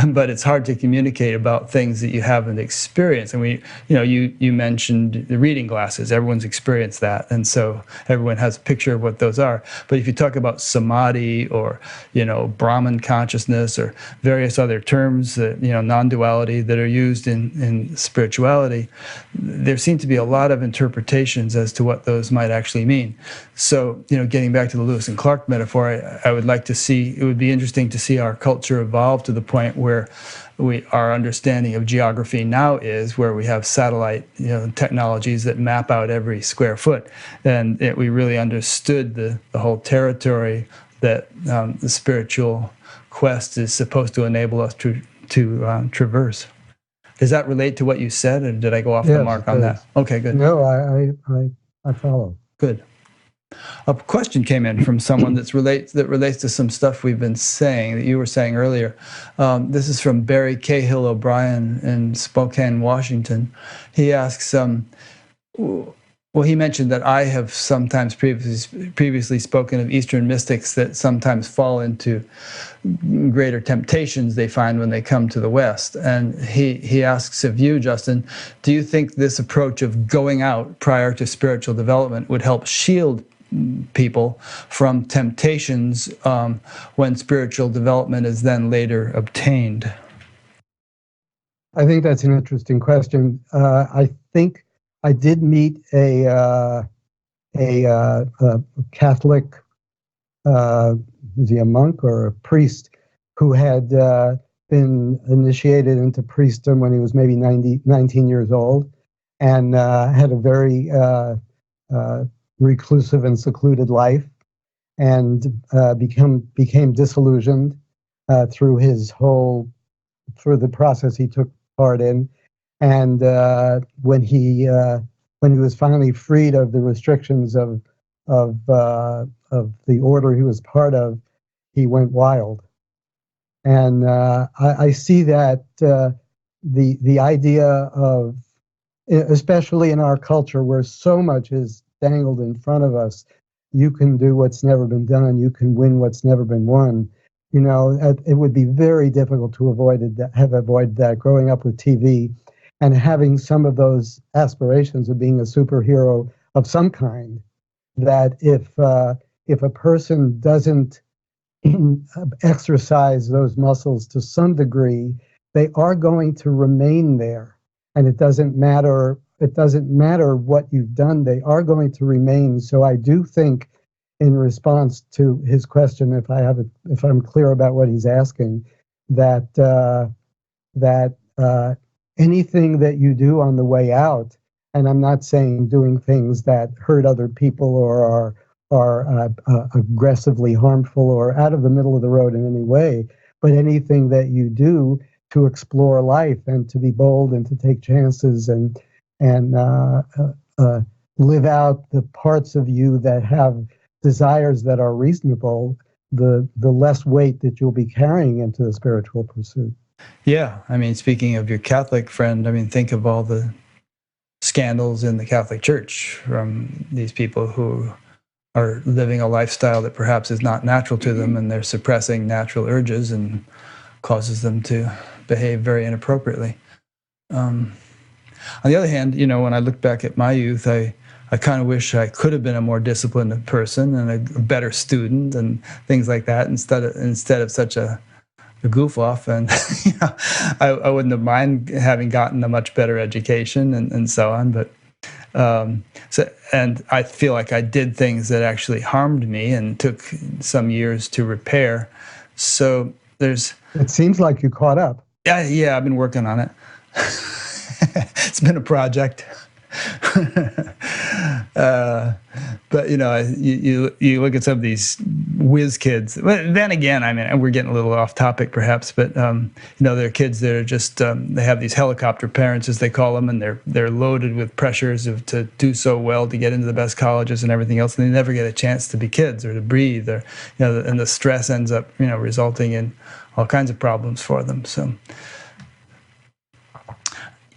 S1: But it's hard to communicate about things that you haven't experienced. And you mentioned the reading glasses. Everyone's experienced that, and so everyone has a picture of what those are. But if you talk about samadhi or Brahman consciousness or various other terms that non-duality that are used in spirituality, there seem to be a lot of interpretations as to what those might actually mean. So, getting back to the Lewis and Clark metaphor, I would like to see, it would be interesting to see our culture evolve to the point where our understanding of geography now is where we have satellite technologies that map out every square foot, and we really understood the whole territory that the spiritual quest is supposed to enable us to traverse. Does that relate to what you said, or did I go off the mark on that? Okay, good.
S2: No, I follow.
S1: Good. A question came in from someone that relates to some stuff we've been saying, that you were saying earlier. This is from Barry Cahill O'Brien in Spokane, Washington. He asks, Well, he mentioned that I have sometimes previously spoken of Eastern mystics that sometimes fall into greater temptations they find when they come to the West. And he asks of you, Justin, do you think this approach of going out prior to spiritual development would help shield people from temptations when spiritual development is then later obtained?
S2: I think that's an interesting question. I think I did meet a Catholic, was he a monk or a priest, who had been initiated into priestdom when he was maybe 19 years old, and had a very reclusive and secluded life, and became disillusioned through the process he took part in. And when he was finally freed of the restrictions of the order he was part of, he went wild. And I see that the idea of, especially in our culture where so much is dangled in front of us, you can do what's never been done, you can win what's never been won. You know, it would be very difficult to have avoided that growing up with TV and having some of those aspirations of being a superhero of some kind. That if a person doesn't exercise those muscles to some degree, they are going to remain there, and it doesn't matter. It doesn't matter what you've done; they are going to remain. So I do think, in response to his question, if I'm clear about what he's asking, that anything that you do on the way out, and I'm not saying doing things that hurt other people or are aggressively harmful or out of the middle of the road in any way, but anything that you do to explore life and to be bold and to take chances and live out the parts of you that have desires that are reasonable, the less weight that you'll be carrying into the spiritual pursuit.
S1: Yeah, I mean, speaking of your Catholic friend, I mean, think of all the scandals in the Catholic Church from these people who are living a lifestyle that perhaps is not natural to them, and they're suppressing natural urges and causes them to behave very inappropriately. On the other hand, you know, when I look back at my youth, I kind of wish I could have been a more disciplined person and a better student and things like that instead of such a goof off. And you know, I wouldn't have minded having gotten a much better education and so on. But and I feel like I did things that actually harmed me and took some years to repair. So
S2: it seems like you caught up.
S1: Yeah, I've been working on it. It's been a project. But you know, you look at some of these whiz kids. Then again, I mean, we're getting a little off topic perhaps, but you know, they're kids that are just they have these helicopter parents, as they call them, and they're loaded with pressures to do so well to get into the best colleges and everything else, and they never get a chance to be kids or to breathe, or you know, and the stress ends up, you know, resulting in all kinds of problems for them. So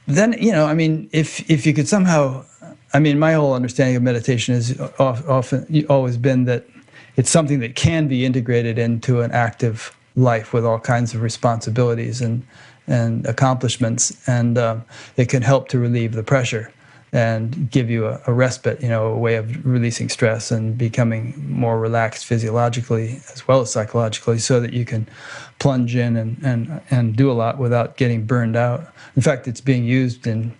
S1: then, you know, I mean, if you could somehow, I mean, my whole understanding of meditation has often always been that it's something that can be integrated into an active life with all kinds of responsibilities and accomplishments, and it can help to relieve the pressure and give you a respite, you know, a way of releasing stress and becoming more relaxed physiologically as well as psychologically, so that you can plunge in and do a lot without getting burned out. In fact, it's being used in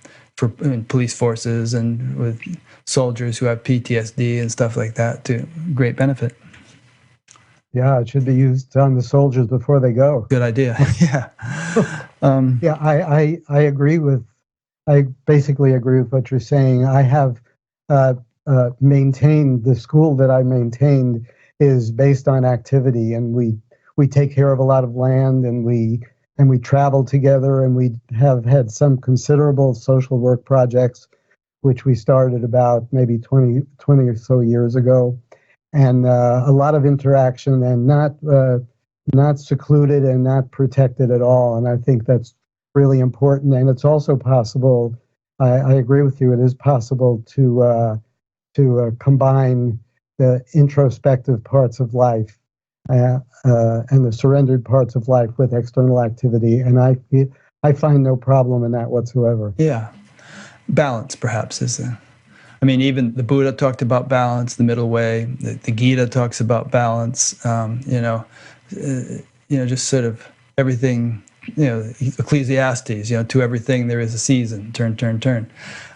S1: police forces and with soldiers who have PTSD and stuff like that to great benefit.
S2: Yeah, it should be used on the soldiers before they go.
S1: Good idea. Yeah.
S2: Yeah, I basically agree with what you're saying. I have maintained, the school that I maintained is based on activity, and we take care of a lot of land, and we travel together, and we have had some considerable social work projects, which we started about maybe 20 or so years ago, and a lot of interaction, and not secluded and not protected at all. And I think that's really important. And it's also possible, I agree with you, it is possible to combine the introspective parts of life and the surrendered parts of life with external activity, and I find no problem in that whatsoever.
S1: Yeah, balance perhaps is the. I mean, even the Buddha talked about balance, the middle way. The Gita talks about balance. Just sort of everything. Ecclesiastes. To everything there is a season. Turn, turn, turn.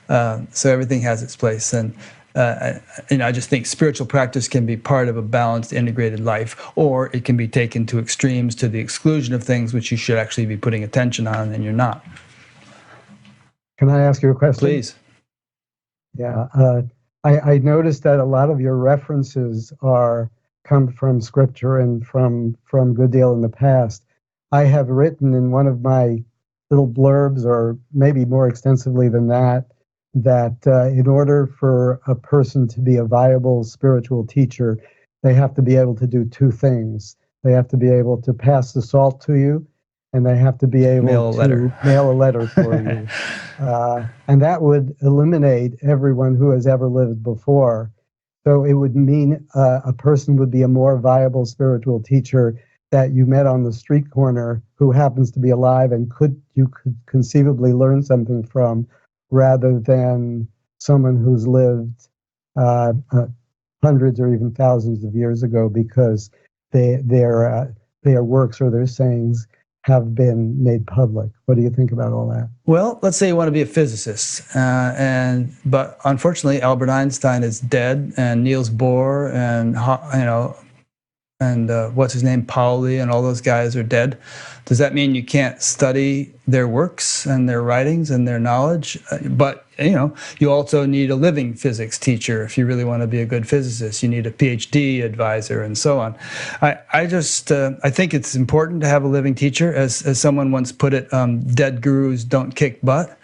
S1: So everything has its place, and I just think spiritual practice can be part of a balanced, integrated life, or it can be taken to extremes to the exclusion of things which you should actually be putting attention on, and you're not.
S2: Can I ask you a question?
S1: Please.
S2: Yeah, I noticed that a lot of your references come from scripture and from good deal in the past. I have written in one of my little blurbs, or maybe more extensively than that in order for a person to be a viable spiritual teacher, they have to be able to do two things. They have to be able to pass the salt to you, and they have to be able to mail a letter for you. And that would eliminate everyone who has ever lived before. So it would mean a person would be a more viable spiritual teacher that you met on the street corner who happens to be alive and you could conceivably learn something from, rather than someone who's lived hundreds or even thousands of years ago, because their works or their sayings have been made public. What do you think about all that?
S1: Well, let's say you want to be a physicist, but unfortunately Albert Einstein is dead, and Niels Bohr, and what's his name, Pauli, and all those guys are dead. Does that mean you can't study their works and their writings and their knowledge? But you also need a living physics teacher if you really want to be a good physicist. You need a PhD advisor and so on. I think it's important to have a living teacher, as someone once put it. Dead gurus don't kick butt.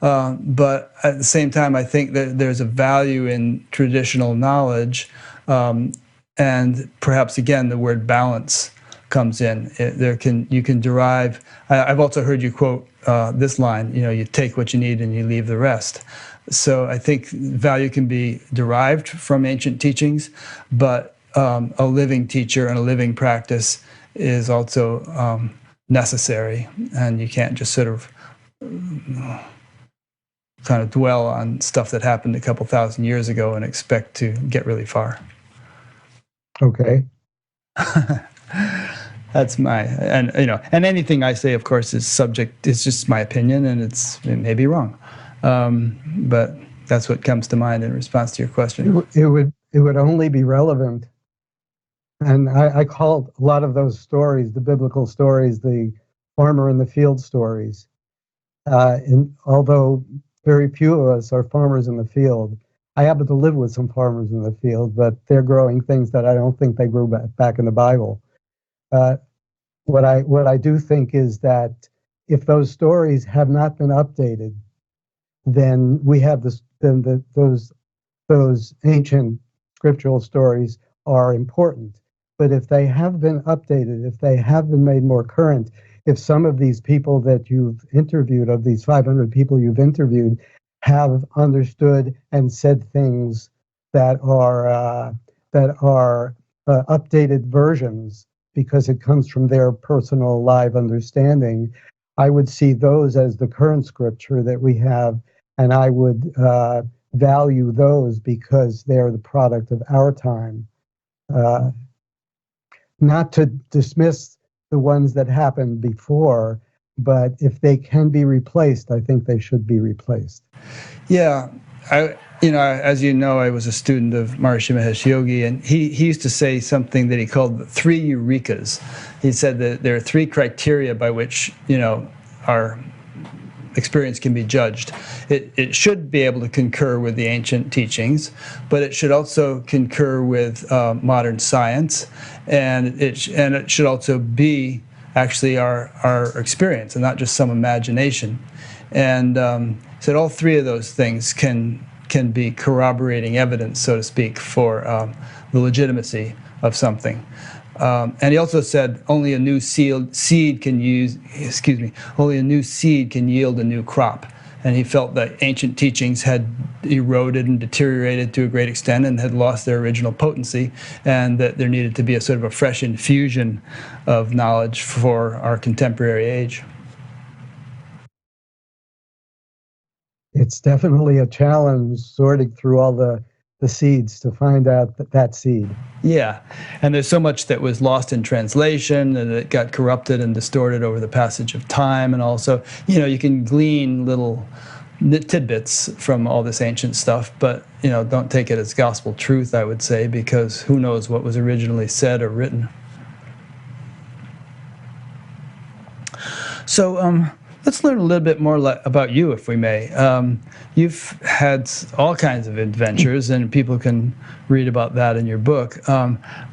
S1: But at the same time, I think that there's a value in traditional knowledge. And perhaps, again, the word balance comes in. You can derive. I've also heard you quote this line. You take what you need and you leave the rest. So I think value can be derived from ancient teachings, but a living teacher and a living practice is also necessary, and you can't just sort of kind of dwell on stuff that happened a couple thousand years ago and expect to get really far.
S2: Okay.
S1: That's and anything I say, of course, is subject. It's just my opinion, and it may be wrong, but that's what comes to mind in response to your question.
S2: It would only be relevant, and I call a lot of those stories, the biblical stories, the farmer in the field stories. And although very few of us are farmers in the field, I happen to live with some farmers in the field, but they're growing things that I don't think they grew back in the Bible. What I do think is that if those stories have not been updated, then we have those ancient scriptural stories are important. But if they have been updated, if they have been made more current, if some of these people that you've interviewed, of these 500 people you've interviewed, have understood and said things that are updated versions because it comes from their personal live understanding, I would see those as the current scripture that we have, and I would value those because they're the product of our time. Not to dismiss the ones that happened before, but if they can be replaced, I think they should be replaced.
S1: Yeah, as you know, I was a student of Maharishi Mahesh Yogi, and he used to say something that he called the 3 eurekas. He said that there are 3 criteria by which our experience can be judged. It should be able to concur with the ancient teachings, but it should also concur with modern science, and it should also be actually our experience and not just some imagination. And so all 3 of those things can be corroborating evidence, so to speak, for the legitimacy of something. And he also said only a new seed can yield a new crop. and he felt that ancient teachings had eroded and deteriorated to a great extent and had lost their original potency, and that there needed to be a sort of a fresh infusion of knowledge for our contemporary age.
S2: It's definitely a challenge sorting through all the seeds to find out that seed.
S1: Yeah, and there's so much that was lost in translation and it got corrupted and distorted over the passage of time, and also, you can glean little tidbits from all this ancient stuff, but don't take it as gospel truth, I would say, because who knows what was originally said or written. So let's learn a little bit more about you, if we may. You've had all kinds of adventures, and people can read about that in your book.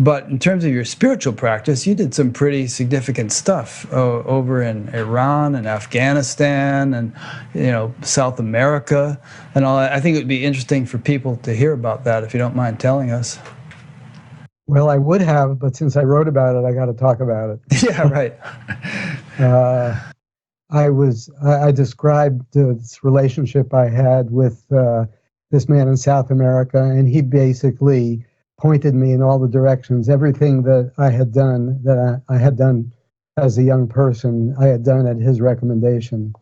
S1: But in terms of your spiritual practice, you did some pretty significant stuff over in Iran and Afghanistan and South America and all that. I think it would be interesting for people to hear about that, if you don't mind telling us.
S2: Well, I would have, but since I wrote about it, I got to talk about it.
S1: Yeah, right.
S2: I described this relationship I had with this man in South America, and he basically pointed me in all the directions. Everything that I had done as a young person, I had done at his recommendation,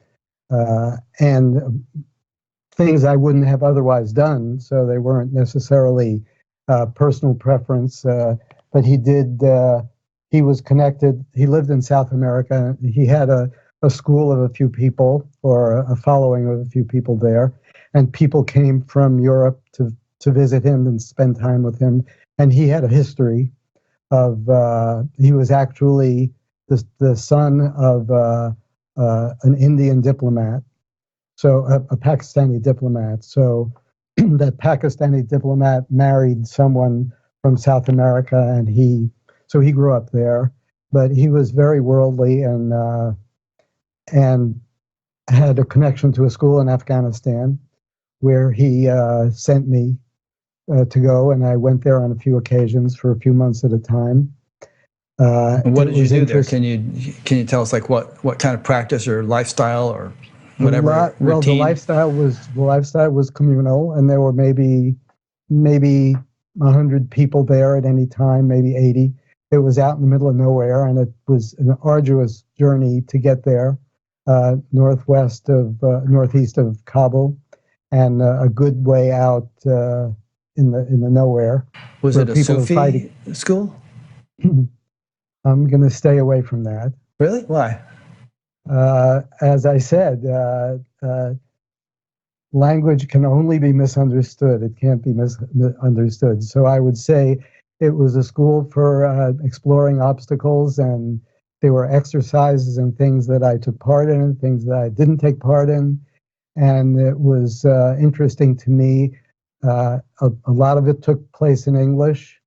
S2: and things I wouldn't have otherwise done. So they weren't necessarily personal preference, but he did. He was connected. He lived in South America. He had a school of a few people, or a following of a few people there, and people came from Europe to visit him and spend time with him. And he had a history of he was actually the son of an Indian diplomat, so a Pakistani diplomat. So that Pakistani diplomat married someone from South America, and he grew up there. But he was very worldly and had a connection to a school in Afghanistan, where he sent me to go, and I went there on a few occasions for a few months at a time.
S1: And what did you do there? Can you tell us what kind of practice or lifestyle or whatever routine?
S2: Well, the lifestyle was communal, and there were maybe 100 people there at any time, maybe 80. It was out in the middle of nowhere, and it was an arduous journey to get there. Northeast of Kabul, and a good way out in the nowhere.
S1: Was it a Sufi school?
S2: I'm going to stay away from that.
S1: Really? Why?
S2: As I said, language can only be misunderstood. It can't be misunderstood. So I would say it was a school for exploring obstacles, and there were exercises and things that I took part in and things that I didn't take part in. And it was interesting to me. A lot of it took place in English,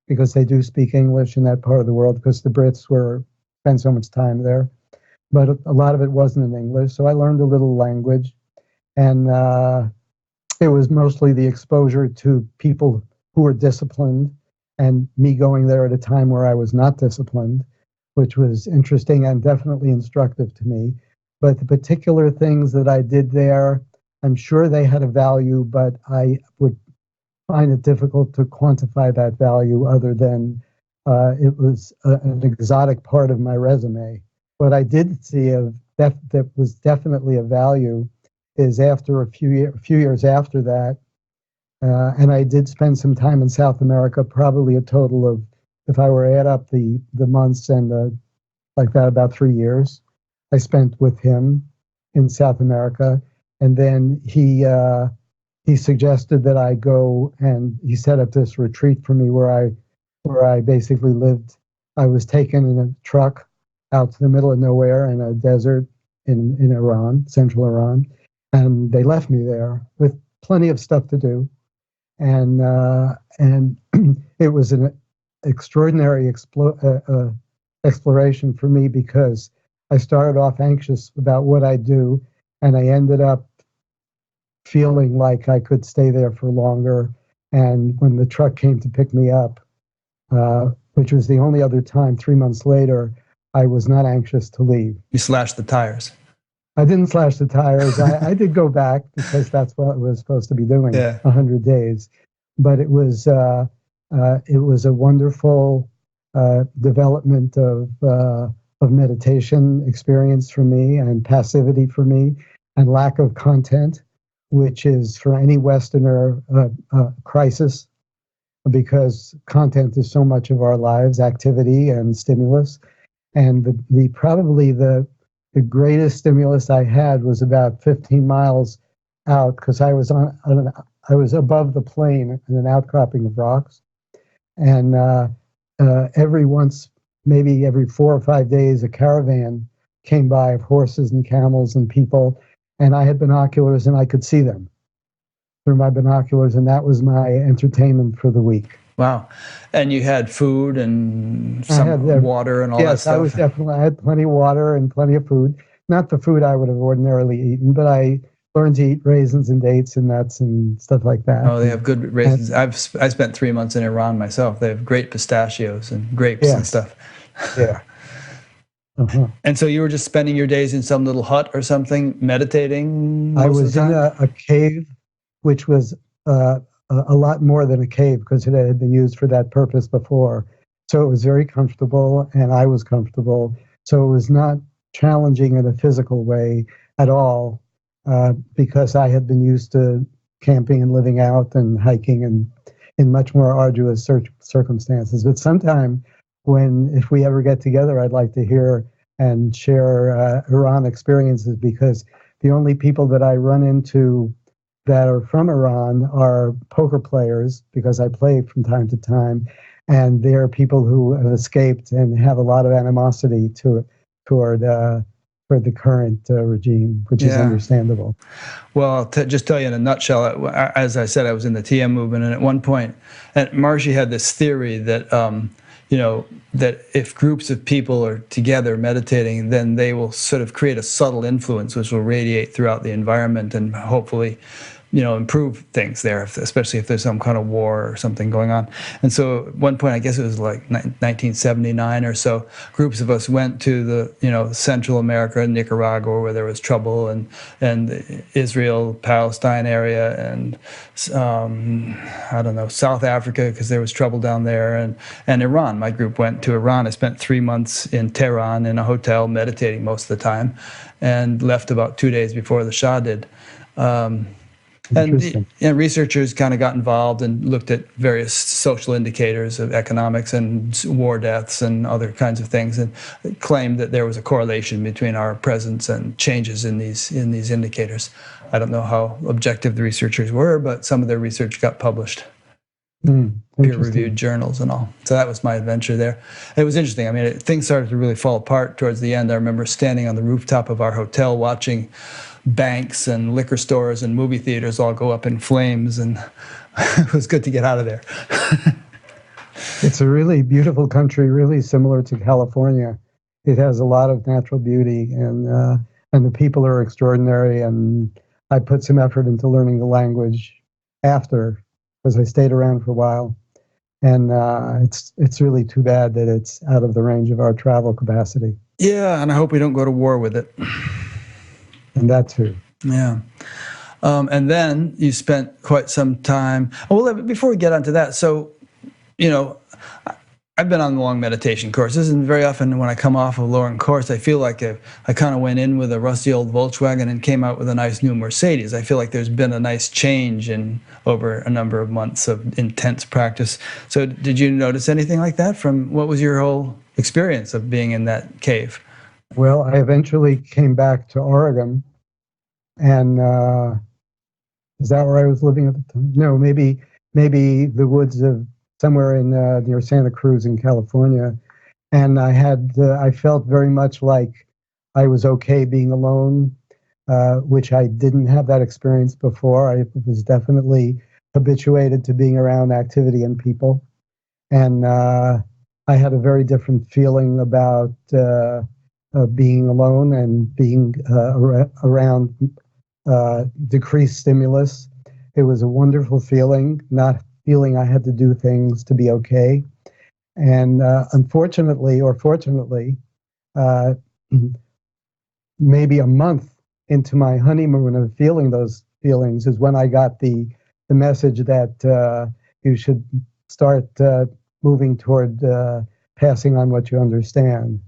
S2: because they do speak English in that part of the world, because the Brits spent so much time there. But a lot of it wasn't in English. So I learned a little language. And it was mostly the exposure to people who were disciplined, and me going there at a time where I was not disciplined, which was interesting and definitely instructive to me. But the particular things that I did there, I'm sure they had a value, but I would find it difficult to quantify that value other than it was an exotic part of my resume. What I did see that was definitely of value is after a few years after that, and I did spend some time in South America, probably a total of, if I were to add up the months and like that, about 3 years I spent with him in South America. And then he suggested that I go, and he set up this retreat for me where I basically lived. I was taken in a truck out to the middle of nowhere in a desert in Iran, central Iran, and they left me there with plenty of stuff to do. And it was an extraordinary exploration for me, because I started off anxious about what I do, and I ended up feeling like I could stay there for longer. And when the truck came to pick me up, which was the only other time, 3 months later, I was not anxious to leave.
S1: You slashed the tires.
S2: I didn't slash the tires. I did go back because that's what I was supposed to be doing,
S1: Yeah.
S2: 100 days. But it was a wonderful development of meditation experience for me, and passivity for me, and lack of content, which is for any Westerner a crisis, because content is so much of our lives, activity and stimulus. And the probably the greatest stimulus I had was about 15 miles out, because I was I was above the plain in an outcropping of rocks, and maybe every 4 or 5 days, a caravan came by of horses and camels and people, and I had binoculars and I could see them through my binoculars, and that was my entertainment for the week.
S1: Wow. And you had food and
S2: I
S1: some
S2: had
S1: water and all that
S2: Yes,
S1: stuff?
S2: I had plenty of water and plenty of food. Not the food I would have ordinarily eaten, but I learned to eat raisins and dates and nuts and stuff like that.
S1: Oh, they have good raisins. I spent 3 months in Iran myself. They have great pistachios and grapes and
S2: Yes,
S1: stuff.
S2: yeah. Uh-huh.
S1: And so you were just spending your days in some little hut or something, meditating
S2: I
S1: most of
S2: was
S1: the
S2: in
S1: time?
S2: a cave, which was a lot more than a cave because it had been used for that purpose before. So it was very comfortable, and I was comfortable. So it was not challenging in a physical way at all, because I had been used to camping and living out and hiking and in much more arduous circumstances. But sometime, if we ever get together, I'd like to hear and share Iran experiences, because the only people that I run into that are from Iran are poker players, because I play from time to time, and they are people who have escaped and have a lot of animosity toward the current regime, which is
S1: Yeah.
S2: understandable.
S1: Well, to just tell you in a nutshell, as I said, I was in the TM movement, and at one point, and Marshy had this theory that, that if groups of people are together meditating, then they will sort of create a subtle influence which will radiate throughout the environment and hopefully, improve things there, especially if there's some kind of war or something going on. And so at one point, I guess it was like 1979 or so, groups of us went to the, Central America and Nicaragua, where there was trouble, and Israel, Palestine area, and I don't know, South Africa, because there was trouble down there, and Iran. My group went to Iran. I spent 3 months in Tehran in a hotel meditating most of the time, and left about 2 days before the Shah did.
S2: Interesting.
S1: And researchers kind of got involved and looked at various social indicators of economics and war deaths and other kinds of things, and claimed that there was a correlation between our presence and changes in these indicators. I don't know how objective the researchers were, but some of their research got published, peer-reviewed journals and all. So that was my adventure there. It was interesting. I mean, things started to really fall apart towards the end. I remember standing on the rooftop of our hotel watching banks and liquor stores and movie theaters all go up in flames, and it was good to get out of there.
S2: It's a really beautiful country, really similar to California. It has a lot of natural beauty, and the people are extraordinary. And I put some effort into learning the language after, because I stayed around for a while. And it's really too bad that it's out of the range of our travel capacity.
S1: Yeah, and I hope we don't go to war with it.
S2: And that too.
S1: Yeah. And then you spent quite some time. Well, before we get onto that, so, I've been on long meditation courses, and very often when I come off a long course, I feel like I kind of went in with a rusty old Volkswagen and came out with a nice new Mercedes. I feel like there's been a nice change over a number of months of intense practice. So did you notice anything like that what was your whole experience of being in that cave?
S2: Well, I eventually came back to Oregon, and is that where I was living at the time? No, maybe the woods of somewhere in near Santa Cruz in California, and I felt very much like I was okay being alone, which I didn't have that experience before. I was definitely habituated to being around activity and people, and I had a very different feeling about being alone and being around decreased stimulus. It was a wonderful feeling, not feeling I had to do things to be okay. And unfortunately, or fortunately, maybe a month into my honeymoon of feeling those feelings is when I got the message that you should start moving toward passing on what you understand.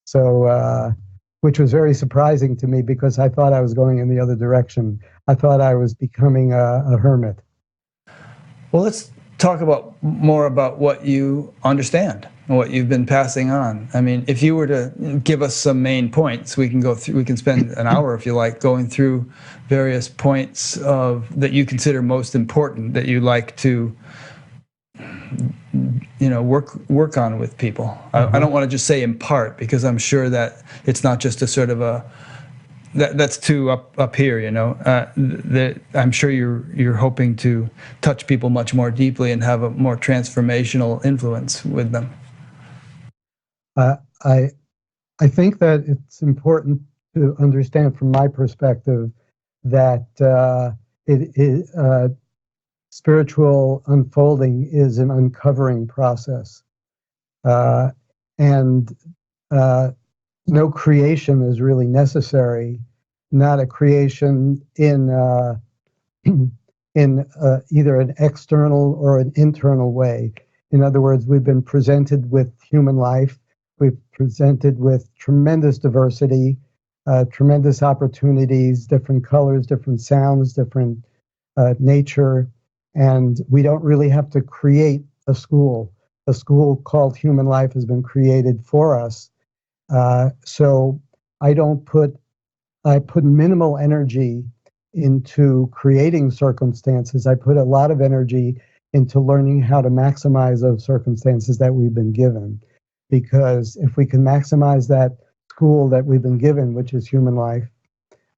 S2: So, which was very surprising to me because I thought I was going in the other direction. I thought I was becoming a hermit.
S1: Well, let's talk about more about what you understand and what you've been passing on. I mean, if you were to give us some main points, we can go through. We can spend an hour, if you like, going through various points of that you consider most important that you like to, work on with people. I don't want to just say impart, because I'm sure that it's not just a sort of a that's too up here, I'm sure you're hoping to touch people much more deeply and have a more transformational influence with them.
S2: I think that it's important to understand from my perspective that spiritual unfolding is an uncovering process, and no creation is really necessary. Not a creation in either an external or an internal way. In other words, we've been presented with human life. We've presented with tremendous diversity, tremendous opportunities, different colors, different sounds, different nature, and we don't really have to create a school. A school called human life has been created for us. So I put minimal energy into creating circumstances. I put a lot of energy into learning how to maximize those circumstances that we've been given. Because if we can maximize that school that we've been given, which is human life,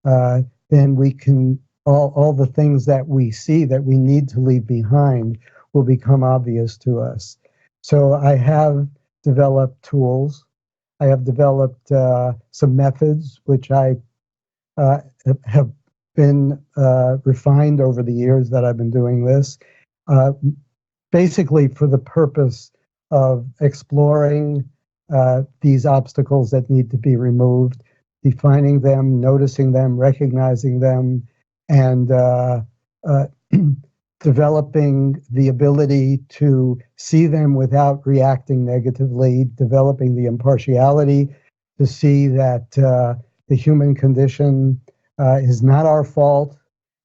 S2: then we can, all the things that we see that we need to leave behind will become obvious to us. So I have developed tools. I have developed some methods, which I have been refined over the years that I've been doing this, basically for the purpose of exploring these obstacles that need to be removed, defining them, noticing them, recognizing them, and developing the ability to see them without reacting negatively, developing the impartiality to see that the human condition is not our fault,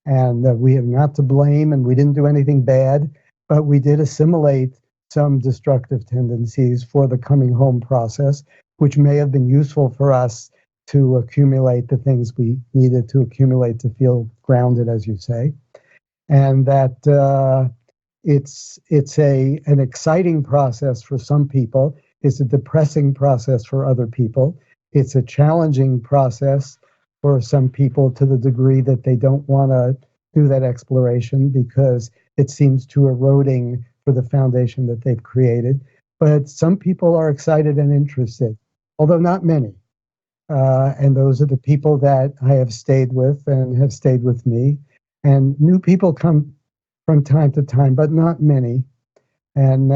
S2: and that we are not to blame, and we didn't do anything bad, but we did assimilate some destructive tendencies for the coming home process, which may have been useful for us to accumulate the things we needed to accumulate to feel grounded, as you say. And that it's an exciting process for some people. It's a depressing process for other people. It's a challenging process for some people to the degree that they don't want to do that exploration because it seems too eroding for the foundation that they've created. But some people are excited and interested, although not many. And those are the people that I have stayed with and have stayed with me. And new people come from time to time, but not many. And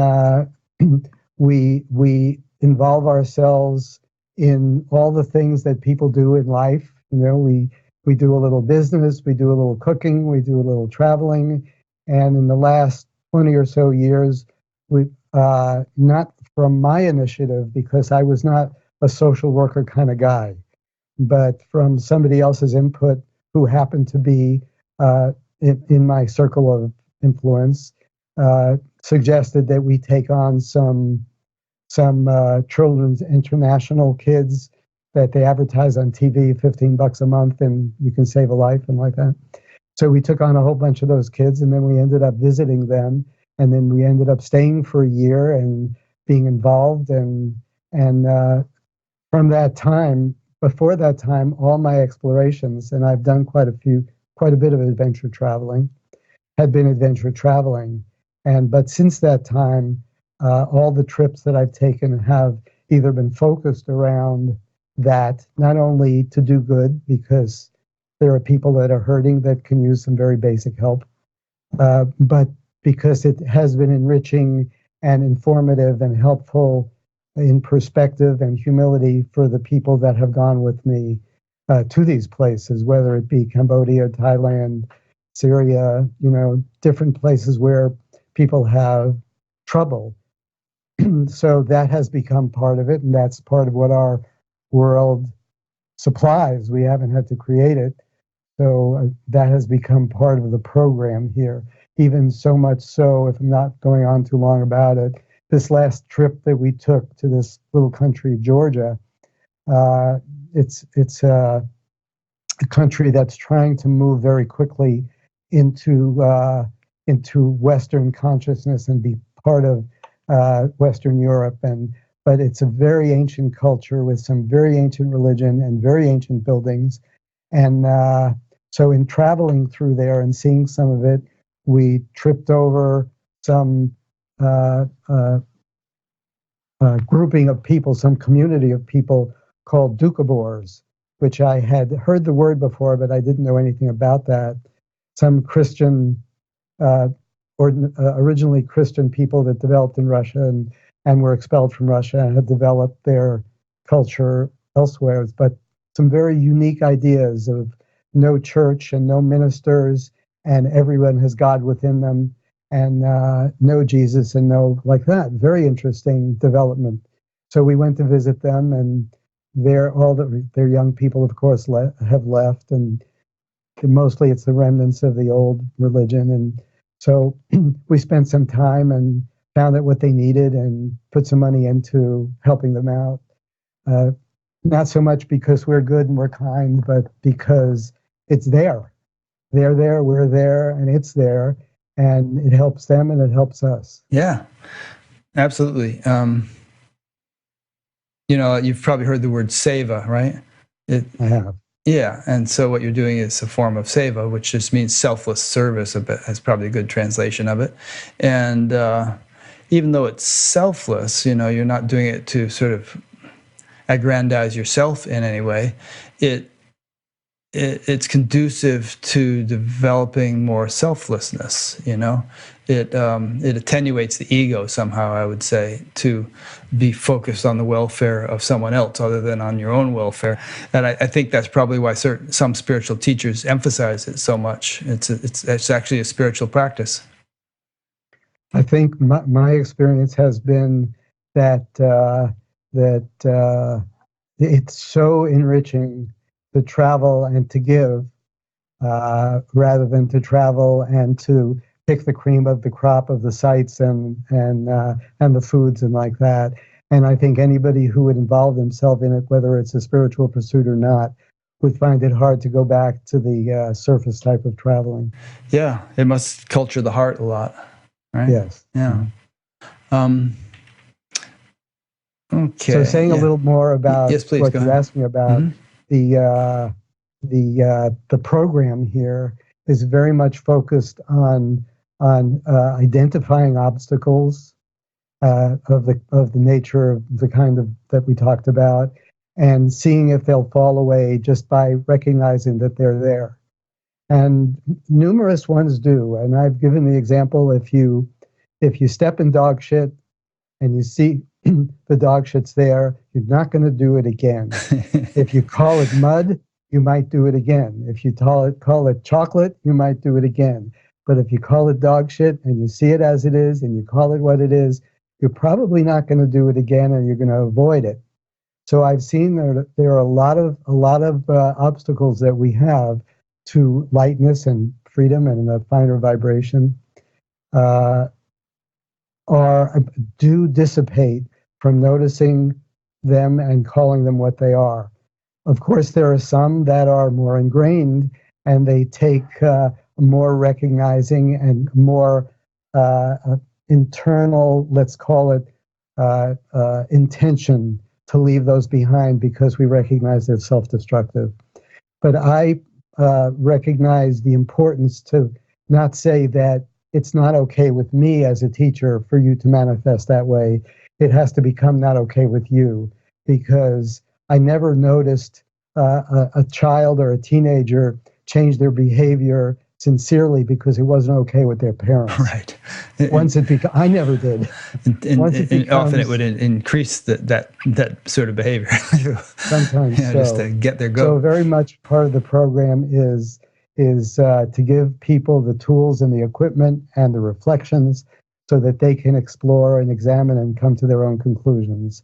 S2: we involve ourselves in all the things that people do in life. We do a little business, we do a little cooking, we do a little traveling. And in the last 20 or so years, we not from my initiative, because I was not a social worker kind of guy, but from somebody else's input who happened to be in my circle of influence, suggested that we take on some children's international kids that they advertise on TV, $15 a month, and you can save a life and like that. So we took on a whole bunch of those kids, and then we ended up visiting them, and then we ended up staying for a year and being involved. And from that time, before that time, all my explorations, and I've done quite a bit of adventure traveling, had been adventure traveling. But since that time, all the trips that I've taken have either been focused around that, not only to do good, because there are people that are hurting that can use some very basic help, but because it has been enriching and informative and helpful in perspective and humility for the people that have gone with me. to these places, whether it be Cambodia, Thailand, Syria, different places where people have trouble. So that has become part of it, and that's part of what our world supplies. We haven't had to create it. So that has become part of the program here, even so much so, if I'm not going on too long about it, this last trip that we took to this little country, Georgia, it's a country that's trying to move very quickly into Western consciousness and be part of Western Europe, but it's a very ancient culture with some very ancient religion and very ancient buildings, and so in traveling through there and seeing some of it, we tripped over some grouping of people, some community of people called Doukhobors, which I had heard the word before, but I didn't know anything about that. Some Christian, originally Christian people that developed in Russia and were expelled from Russia and had developed their culture elsewhere, but some very unique ideas of no church and no ministers, and everyone has God within them, and no Jesus and no like that. Very interesting development. So we went to visit them, and their young people, of course, have left, and mostly it's the remnants of the old religion. And so we spent some time and found out what they needed and put some money into helping them out. Not so much because we're good and we're kind, but because it's there. They're there, we're there, and it's there, and it helps them and it helps us.
S1: Yeah, absolutely. You've probably heard the word seva, right?
S2: I have.
S1: Yeah, and so what you're doing is a form of seva, which just means selfless service. That's probably a good translation of it. And even though it's selfless, you're not doing it to sort of aggrandize yourself in any way. It's conducive to developing more selflessness. It attenuates the ego somehow, I would say, to be focused on the welfare of someone else other than on your own welfare. And I think that's probably why some spiritual teachers emphasize it so much. It's actually a spiritual practice.
S2: I think my experience has been that it's so enriching to travel and to give, rather than to travel and to pick the cream of the crop of the sites and the foods and like that. And I think anybody who would involve themselves in it, whether it's a spiritual pursuit or not, would find it hard to go back to the surface type of traveling.
S1: Yeah, it must culture the heart a lot, right?
S2: Yes.
S1: Yeah. Okay.
S2: So saying a little more about
S1: yes, please,
S2: what you asked me about, the program here is very much focused on identifying obstacles of the nature of the kind of that we talked about, and seeing if they'll fall away just by recognizing that they're there. And numerous ones do. And I've given the example: if you step in dog shit and you see the dog shit's there, you're not going to do it again. If you call it mud, you might do it again. If you call it chocolate, you might do it again. But if you call it dog shit and you see it as it is and you call it what it is, you're probably not going to do it again, and you're going to avoid it. So I've seen there are a lot of obstacles that we have to lightness and freedom and a finer vibration do dissipate from noticing them and calling them what they are. Of course, there are some that are more ingrained, and they take more recognizing and more internal, let's call it, intention to leave those behind because we recognize they're self-destructive. But I recognize the importance to not say that it's not okay with me as a teacher for you to manifest that way. It has to become not okay with you, because I never noticed a child or a teenager change their behavior sincerely because it wasn't okay with their parents.
S1: Right.
S2: Once it becomes, I never did. Once it
S1: And often it
S2: becomes,
S1: would increase that sort of behavior.
S2: sometimes
S1: Just
S2: so.
S1: to get their
S2: So
S1: goat.
S2: very much part of the program is to give people the tools and the equipment and the reflections so that they can explore and examine and come to their own conclusions.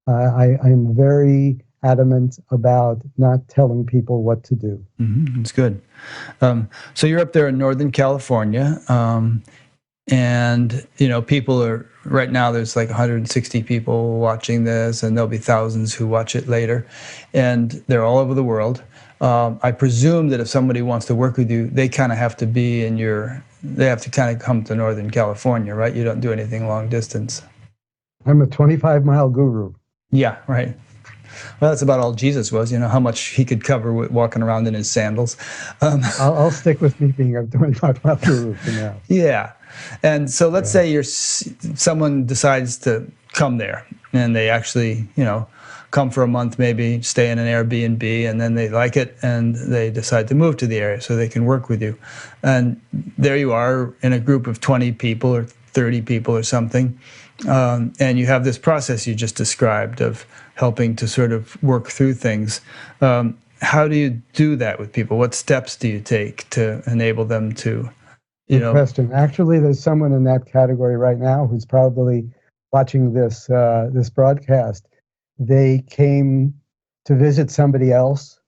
S2: I'm very adamant about not telling people what to do.
S1: That's good. So you're up there in Northern California, and people are right now. There's like 160 people watching this, and there'll be thousands who watch it later, and they're all over the world. I presume that if somebody wants to work with you, they kind of have to be in they have to kind of come to Northern California, right? You don't do anything long distance.
S2: I'm a 25-mile guru.
S1: Yeah, right. Well, that's about all Jesus was, how much he could cover with walking around in his sandals.
S2: I'll stick with me being a 25-mile guru for now.
S1: Yeah. And so let's say someone decides to come there and they actually, come for a month, maybe stay in an Airbnb, and then they like it and they decide to move to the area so they can work with you. And there you are in a group of 20 people or 30 people or something. And you have this process you just described of helping to sort of work through things. How do you do that with people? What steps do you take to enable them to,
S2: Good question. Actually, there's someone in that category right now who's probably watching this broadcast. They came to visit somebody else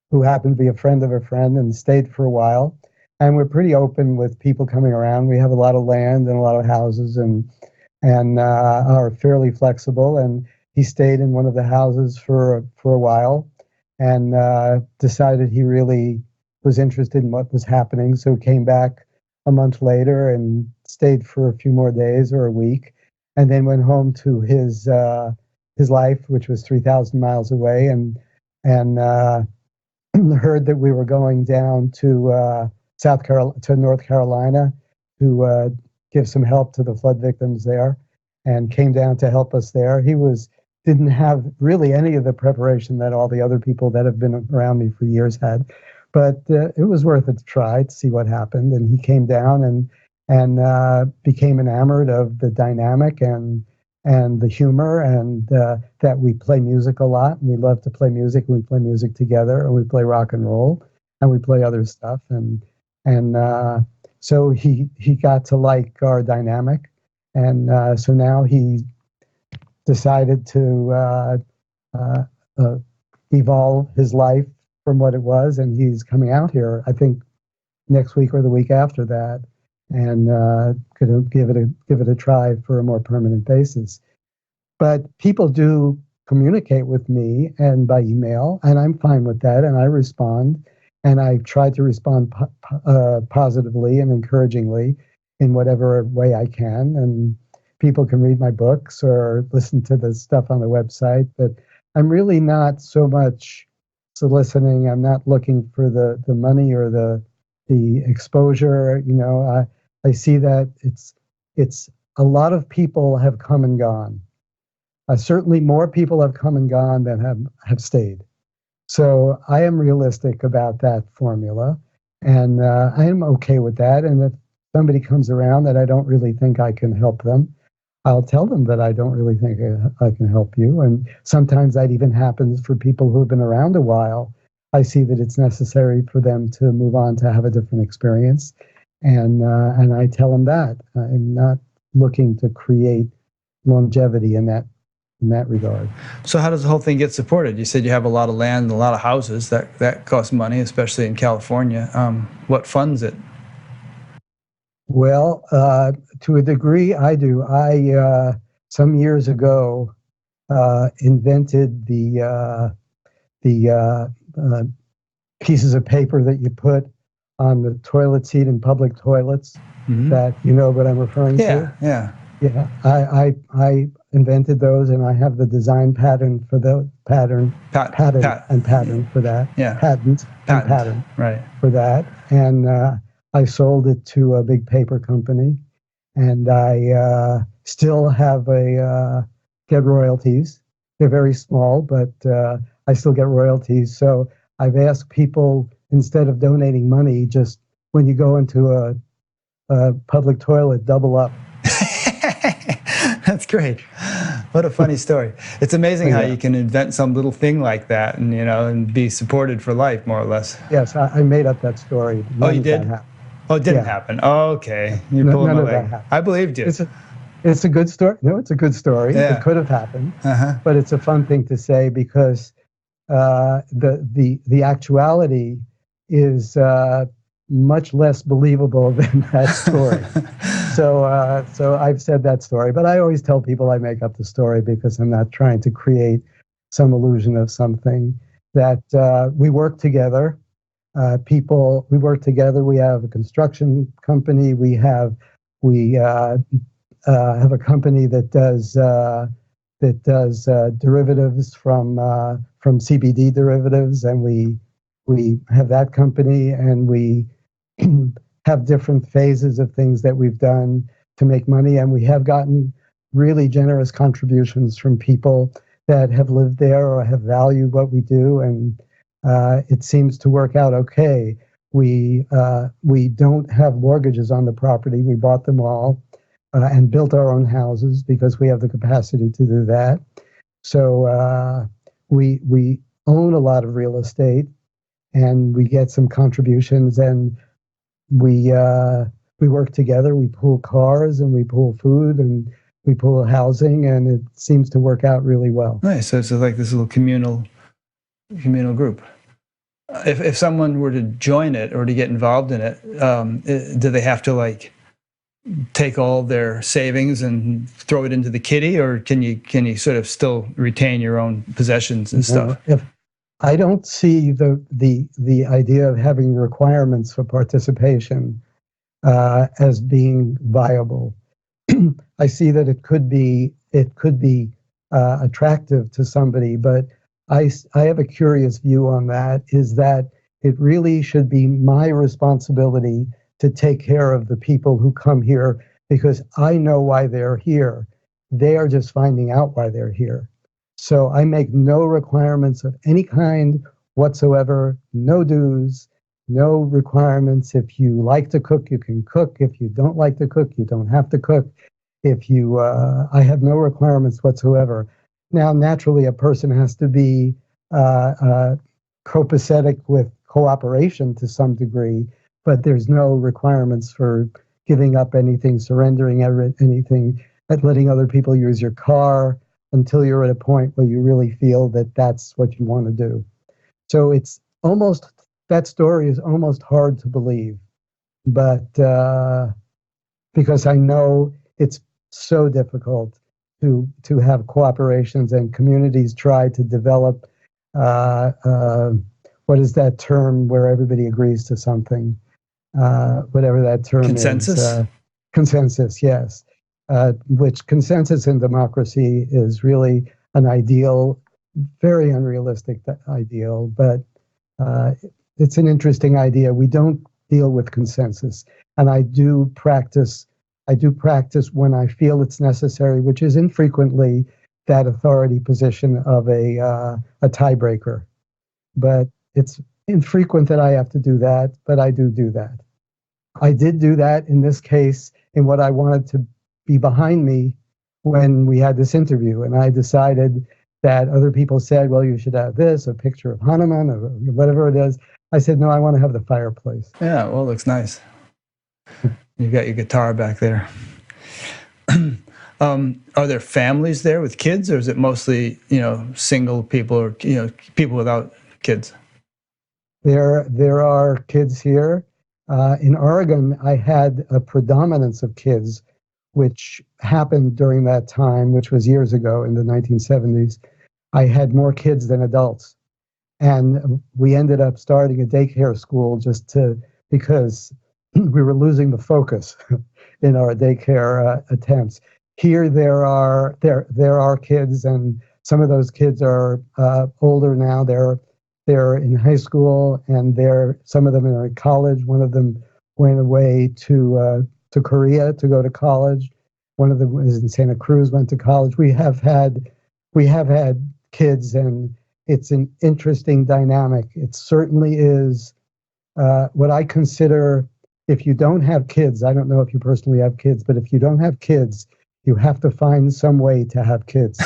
S2: who happened to be a friend of a friend and stayed for a while. And we're pretty open with people coming around. We have a lot of land and a lot of houses and are fairly flexible. And he stayed in one of the houses for a while and decided he really was interested in what was happening. So he came back a month later and stayed for a few more days or a week, and then went home to his life, which was 3,000 miles away, and heard that we were going down to North Carolina to give some help to the flood victims there, and came down to help us there. He didn't have really any of the preparation that all the other people that have been around me for years had, but it was worth it to try to see what happened. And he came down and became enamored of the dynamic and the humor, and that we play music a lot. And we love to play music. We play music together, and we play rock and roll, and we play other stuff. And so he got to like our dynamic, and so now he decided to evolve his life from what it was, and he's coming out here, I think, next week or the week after that, and going to give it a try for a more permanent basis. But people do communicate with me and by email, and I'm fine with that, and I respond, and I try to respond positively and encouragingly in whatever way I can. And people can read my books or listen to the stuff on the website, but I'm really not so much soliciting. I'm not looking for the money or the exposure. I see that it's a lot of people have come and gone. Certainly more people have come and gone than have stayed. So I am realistic about that formula, and I am okay with that. And if somebody comes around that I don't really think I can help them, I'll tell them that I don't really think I can help you. And sometimes that even happens for people who have been around a while. I see that it's necessary for them to move on to have a different experience. And I tell them that. I'm not looking to create longevity in that regard.
S1: So how does the whole thing get supported? You said you have a lot of land and a lot of houses. That costs money, especially in California. What funds it?
S2: Well, to a degree, I do. I some years ago invented the pieces of paper that you put on the toilet seat in public toilets. Mm-hmm. That you know what I'm referring to.
S1: Yeah.
S2: I invented those, and I have the design pattern for the pattern for that.
S1: Yeah.
S2: Patent and pattern
S1: right
S2: for that, and I sold it to a big paper company, and I still have get royalties. They're very small, but I still get royalties. So I've asked people, instead of donating money, just when you go into a public toilet, double up.
S1: That's great. What a funny story. It's amazing how
S2: Yeah.
S1: you can invent some little thing like that and, and be supported for life, more or less.
S2: Yes, I made up that story.
S1: Oh,
S2: None
S1: you
S2: of that
S1: did?
S2: happened.
S1: Oh, it didn't
S2: Yeah.
S1: happen. Oh, okay. You're pulling
S2: None
S1: my
S2: of that
S1: leg.
S2: happened.
S1: I believed you.
S2: It's a good story. No, it's a good story.
S1: Yeah.
S2: It could have happened,
S1: Uh-huh.
S2: but it's a fun thing to say because the actuality is much less believable than that story. So I've said that story, but I always tell people I make up the story because I'm not trying to create some illusion of something. That we work together. We work together. We have a construction company. We have a company that does derivatives from CBD derivatives, and we have that company, and we have different phases of things that we've done to make money, and we have gotten really generous contributions from people that have lived there or have valued what we do, and it seems to work out okay. We don't have mortgages on the property. We bought them all and built our own houses because we have the capacity to do that. So we own a lot of real estate, and we get some contributions, and we work together. We pool cars, and we pool food, and we pool housing, and it seems to work out really well.
S1: Nice. So it's like this little communal group. If someone were to join it or to get involved in it, do they have to like take all their savings and throw it into the kitty, or can you sort of still retain your own possessions and stuff?
S2: If I don't see the idea of having requirements for participation as being viable. I see that it could be attractive to somebody, but I have a curious view on that. Is that it really should be my responsibility to take care of the people who come here because I know why they're here. They are just finding out why they're here. So I make no requirements of any kind whatsoever, no dues, no requirements. If you like to cook, you can cook. If you don't like to cook, you don't have to cook. I have no requirements whatsoever. Now, naturally, a person has to be copacetic with cooperation to some degree, but there's no requirements for giving up anything, surrendering anything, letting other people use your car until you're at a point where you really feel that that's what you want to do. So that story is almost hard to believe, but because I know it's so difficult to have cooperations, and communities try to develop what is that term where everybody agrees to something, whatever that term
S1: Consensus?
S2: is. Consensus, yes. Which consensus in democracy is really an ideal, very unrealistic ideal, but it's an interesting idea. We don't deal with consensus, and I do practice when I feel it's necessary, which is infrequently that authority position of a tiebreaker. But it's infrequent that I have to do that, but I do that. I did do that in this case in what I wanted to be behind me when we had this interview. And I decided that other people said, well, you should have this, a picture of Hanuman, or whatever it is. I said, no, I want to have the fireplace.
S1: Yeah, well, it looks nice. You've got your guitar back there. Are there families there with kids, or is it mostly, single people or, people without kids?
S2: There are kids here. In Oregon, I had a predominance of kids, which happened during that time, which was years ago in the 1970s. I had more kids than adults. And we ended up starting a daycare school because we were losing the focus in our daycare attempts. Here there are kids, and some of those kids are older now. They're in high school, and some of them are in college. One of them went away to Korea to go to college. One of them was in Santa Cruz, went to college. We have had kids, and it's an interesting dynamic. It certainly is what I consider if you don't have kids, I don't know if you personally have kids, but if you don't have kids, you have to find some way to have kids.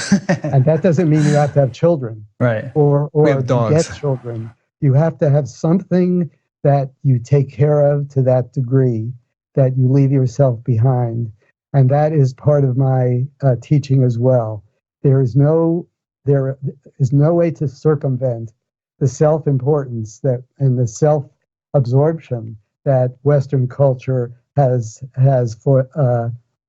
S2: And that doesn't mean you have to have children
S1: Right.
S2: or
S1: We have
S2: get
S1: dogs.
S2: children. You have to have something that you take care of to that degree that you leave yourself behind. And that is part of my teaching as well. There is no way to circumvent the self-importance that and the self-absorption that Western culture has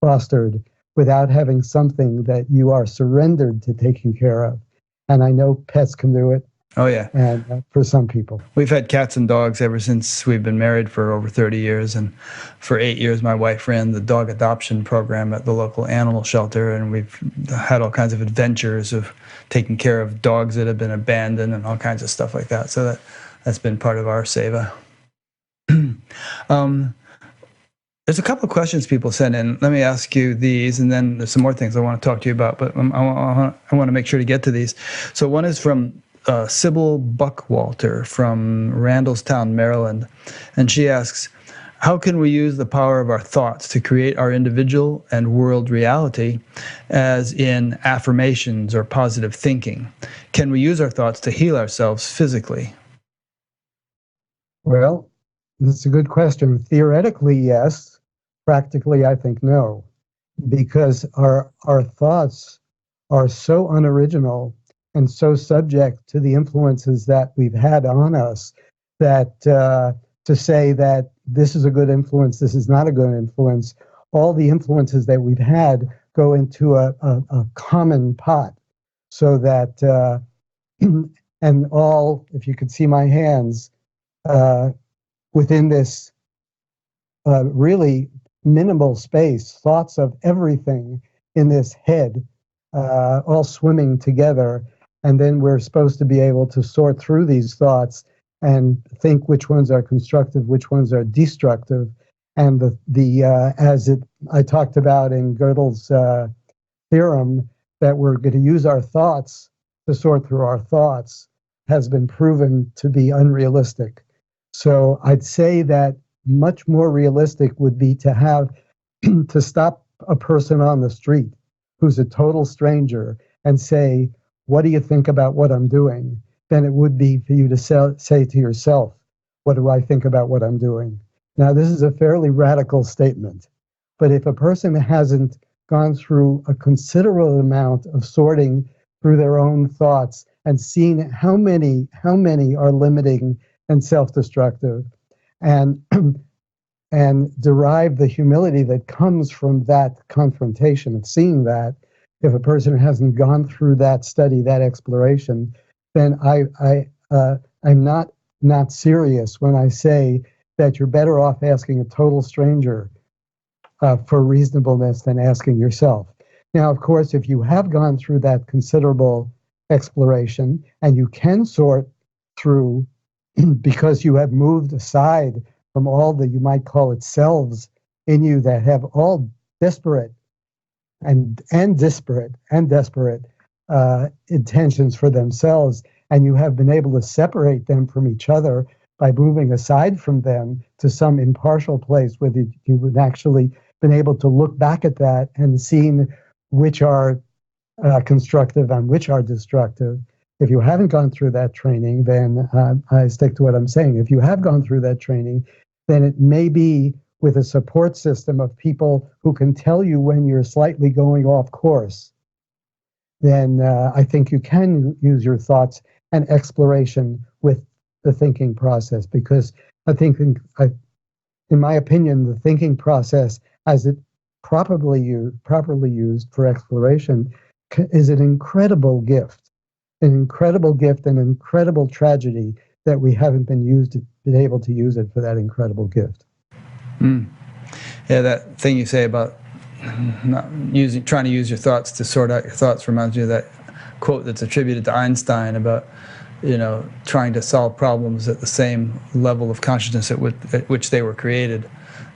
S2: fostered without having something that you are surrendered to taking care of. And I know pets can do it.
S1: Oh, yeah.
S2: And for some people.
S1: We've had cats and dogs ever since we've been married for over 30 years. And for 8 years, my wife ran the dog adoption program at the local animal shelter. And we've had all kinds of adventures of taking care of dogs that have been abandoned and all kinds of stuff like that. So that's been part of our seva. There's a couple of questions people sent in. Let me ask you these, and then there's some more things I want to talk to you about, but I want to make sure to get to these. So one is from Sybil Buckwalter from Randallstown, Maryland, and she asks, how can we use the power of our thoughts to create our individual and world reality, as in affirmations or positive thinking? Can we use our thoughts to heal ourselves physically?
S2: Well, that's a good question. Theoretically, yes. Practically, I think no, because our thoughts are so unoriginal and so subject to the influences that we've had on us that to say that this is a good influence, this is not a good influence, all the influences that we've had go into a common pot, so that and all, if you could see my hands, within this really minimal space, thoughts of everything in this head, all swimming together. And then we're supposed to be able to sort through these thoughts and think which ones are constructive, which ones are destructive. And I talked about in Gödel's theorem, that we're going to use our thoughts to sort through our thoughts, has been proven to be unrealistic. So I'd say that much more realistic would be to have to stop a person on the street who's a total stranger and say, what do you think about what I'm doing? Than it would be for you to say to yourself, what do I think about what I'm doing? Now, this is a fairly radical statement, but if a person hasn't gone through a considerable amount of sorting through their own thoughts and seen how many are limiting and self-destructive, and derive the humility that comes from that confrontation of seeing that, if a person hasn't gone through that study, that exploration, then I'm not serious when I say that you're better off asking a total stranger for reasonableness than asking yourself. Now, of course, if you have gone through that considerable exploration and you can sort through because you have moved aside from all the, you might call it, selves in you that have all disparate and desperate intentions for themselves, and you have been able to separate them from each other by moving aside from them to some impartial place where you would actually been able to look back at that and seen which are constructive and which are destructive. If you haven't gone through that training, then I stick to what I'm saying. If you have gone through that training, then it may be with a support system of people who can tell you when you're slightly going off course. Then I think you can use your thoughts and exploration with the thinking process, because I think, in my opinion, the thinking process, as it properly used for exploration, is an incredible gift. An incredible gift and an incredible tragedy that we haven't been able to use it for that incredible gift.
S1: Yeah, that thing you say about trying to use your thoughts to sort out your thoughts reminds me of that quote that's attributed to Einstein about, trying to solve problems at the same level of consciousness at which they were created.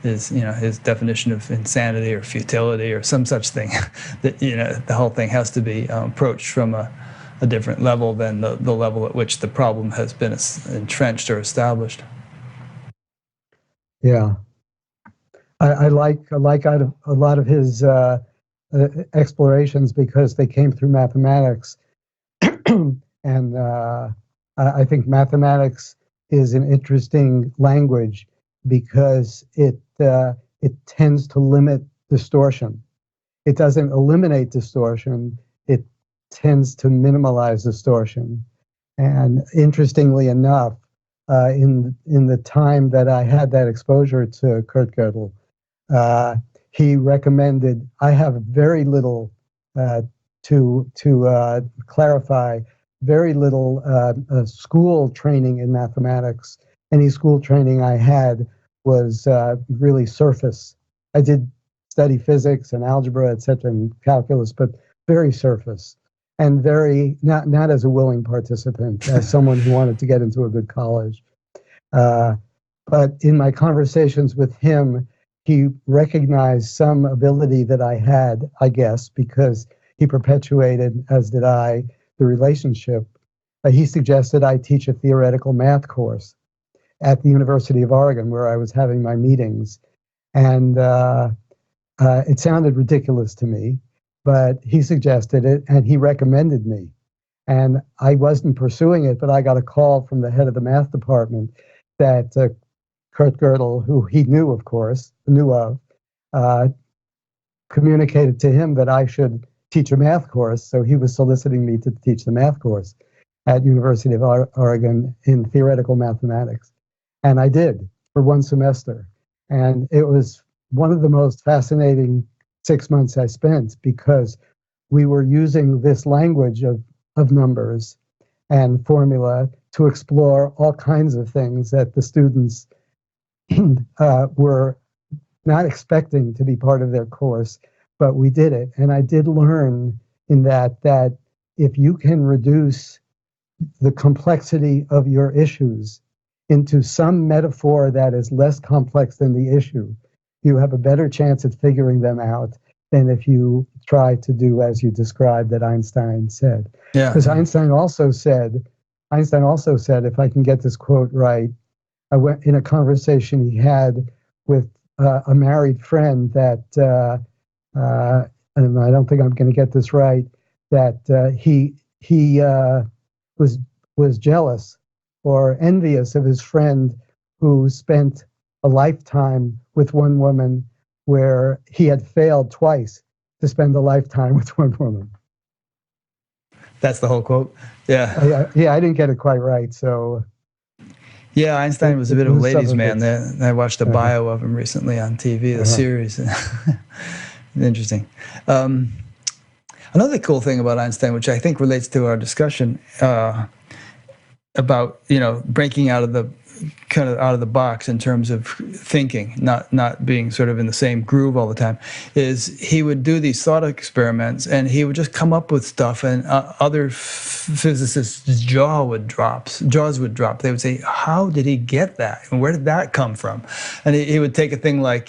S1: Is his definition of insanity or futility or some such thing. That the whole thing has to be approached from a different level than the level at which the problem has been entrenched or established.
S2: Yeah, I like out of a lot of his explorations because they came through mathematics, and I think mathematics is an interesting language because it tends to limit distortion. It doesn't eliminate distortion. It tends to minimalize distortion. And interestingly enough, in the time that I had that exposure to Kurt Gödel, he recommended. I have very little to clarify. Very little school training in mathematics. Any school training I had was really surface. I did study physics and algebra, etc., and calculus, but very surface and very not as a willing participant, as someone who wanted to get into a good college. But in my conversations with him, he recognized some ability that I had, I guess, because he perpetuated, as did I, the relationship. He suggested I teach a theoretical math course at the University of Oregon, where I was having my meetings. And it sounded ridiculous to me, but he suggested it and he recommended me. And I wasn't pursuing it, but I got a call from the head of the math department that Kurt Gödel, who he knew, of course, knew of, communicated to him that I should teach a math course. So he was soliciting me to teach the math course at University of Oregon in theoretical mathematics. And I did for one semester. And it was one of the most fascinating 6 months I spent because we were using this language of numbers and formula to explore all kinds of things that the students were not expecting to be part of their course, but we did it. And I did learn in that if you can reduce the complexity of your issues into some metaphor that is less complex than the issue, you have a better chance at figuring them out than if you try to do as you described that Einstein said.
S1: Yeah.
S2: Because Einstein also said, if I can get this quote right, I went in a conversation he had with a married friend that, and I don't think I'm going to get this right, that he was jealous or envious of his friend who spent a lifetime with one woman where he had failed twice to spend a lifetime with one woman.
S1: That's the whole quote. Yeah.
S2: I didn't get it quite right. So.
S1: Yeah, Einstein was a bit of a ladies' man. I watched a bio of him recently on TV, the series. Interesting. Another cool thing about Einstein, which I think relates to our discussion about breaking out of the box in terms of thinking, not being sort of in the same groove all the time, is he would do these thought experiments and he would just come up with stuff, and other physicists' jaws would drop. They would say, how did he get that, and where did that come from? And he would take a thing like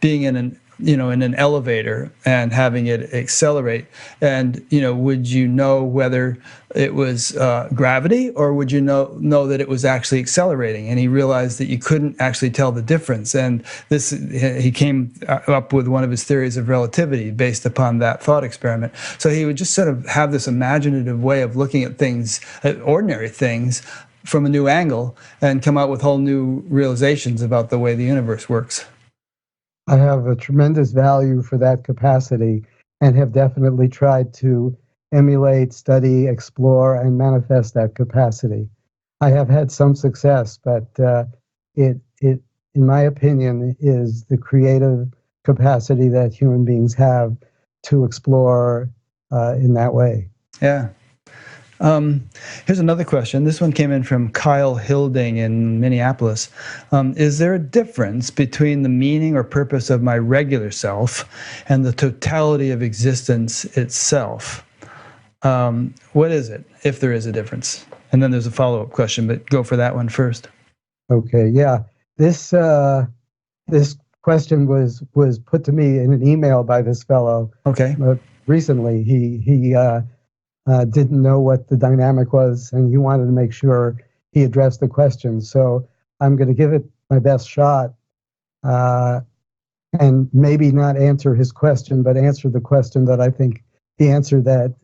S1: being in an elevator and having it accelerate, and would you know whether it was gravity or would you know that it was actually accelerating? And he realized that you couldn't actually tell the difference, and he came up with one of his theories of relativity based upon that thought experiment. So he would just sort of have this imaginative way of looking at things, at ordinary things, from a new angle, and come out with whole new realizations about the way the universe works.
S2: I have a tremendous value for that capacity and have definitely tried to emulate, study, explore, and manifest that capacity. I have had some success, but it, in my opinion, is the creative capacity that human beings have to explore in that way.
S1: Yeah. Here's another question. This one came in from Kyle Hilding in Minneapolis. Is there a difference between the meaning or purpose of my regular self and the totality of existence itself? What is it, if there is a difference? And then there's a follow-up question, but go for that one first.
S2: Okay, yeah. This question was put to me in an email by this fellow.
S1: Okay.
S2: Recently, he didn't know what the dynamic was, and he wanted to make sure he addressed the question. So I'm going to give it my best shot. and maybe not answer his question, but answer the question that I think the answer that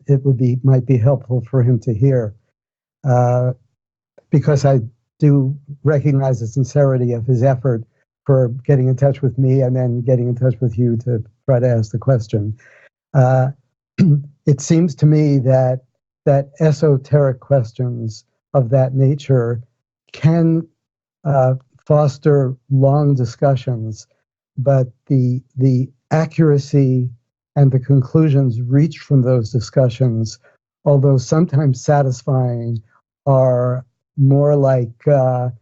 S2: might be helpful for him to hear. Because I do recognize the sincerity of his effort for getting in touch with me and then getting in touch with you to try to ask the question. It seems to me that esoteric questions of that nature can foster long discussions, but the accuracy and the conclusions reached from those discussions, although sometimes satisfying, are more like I'm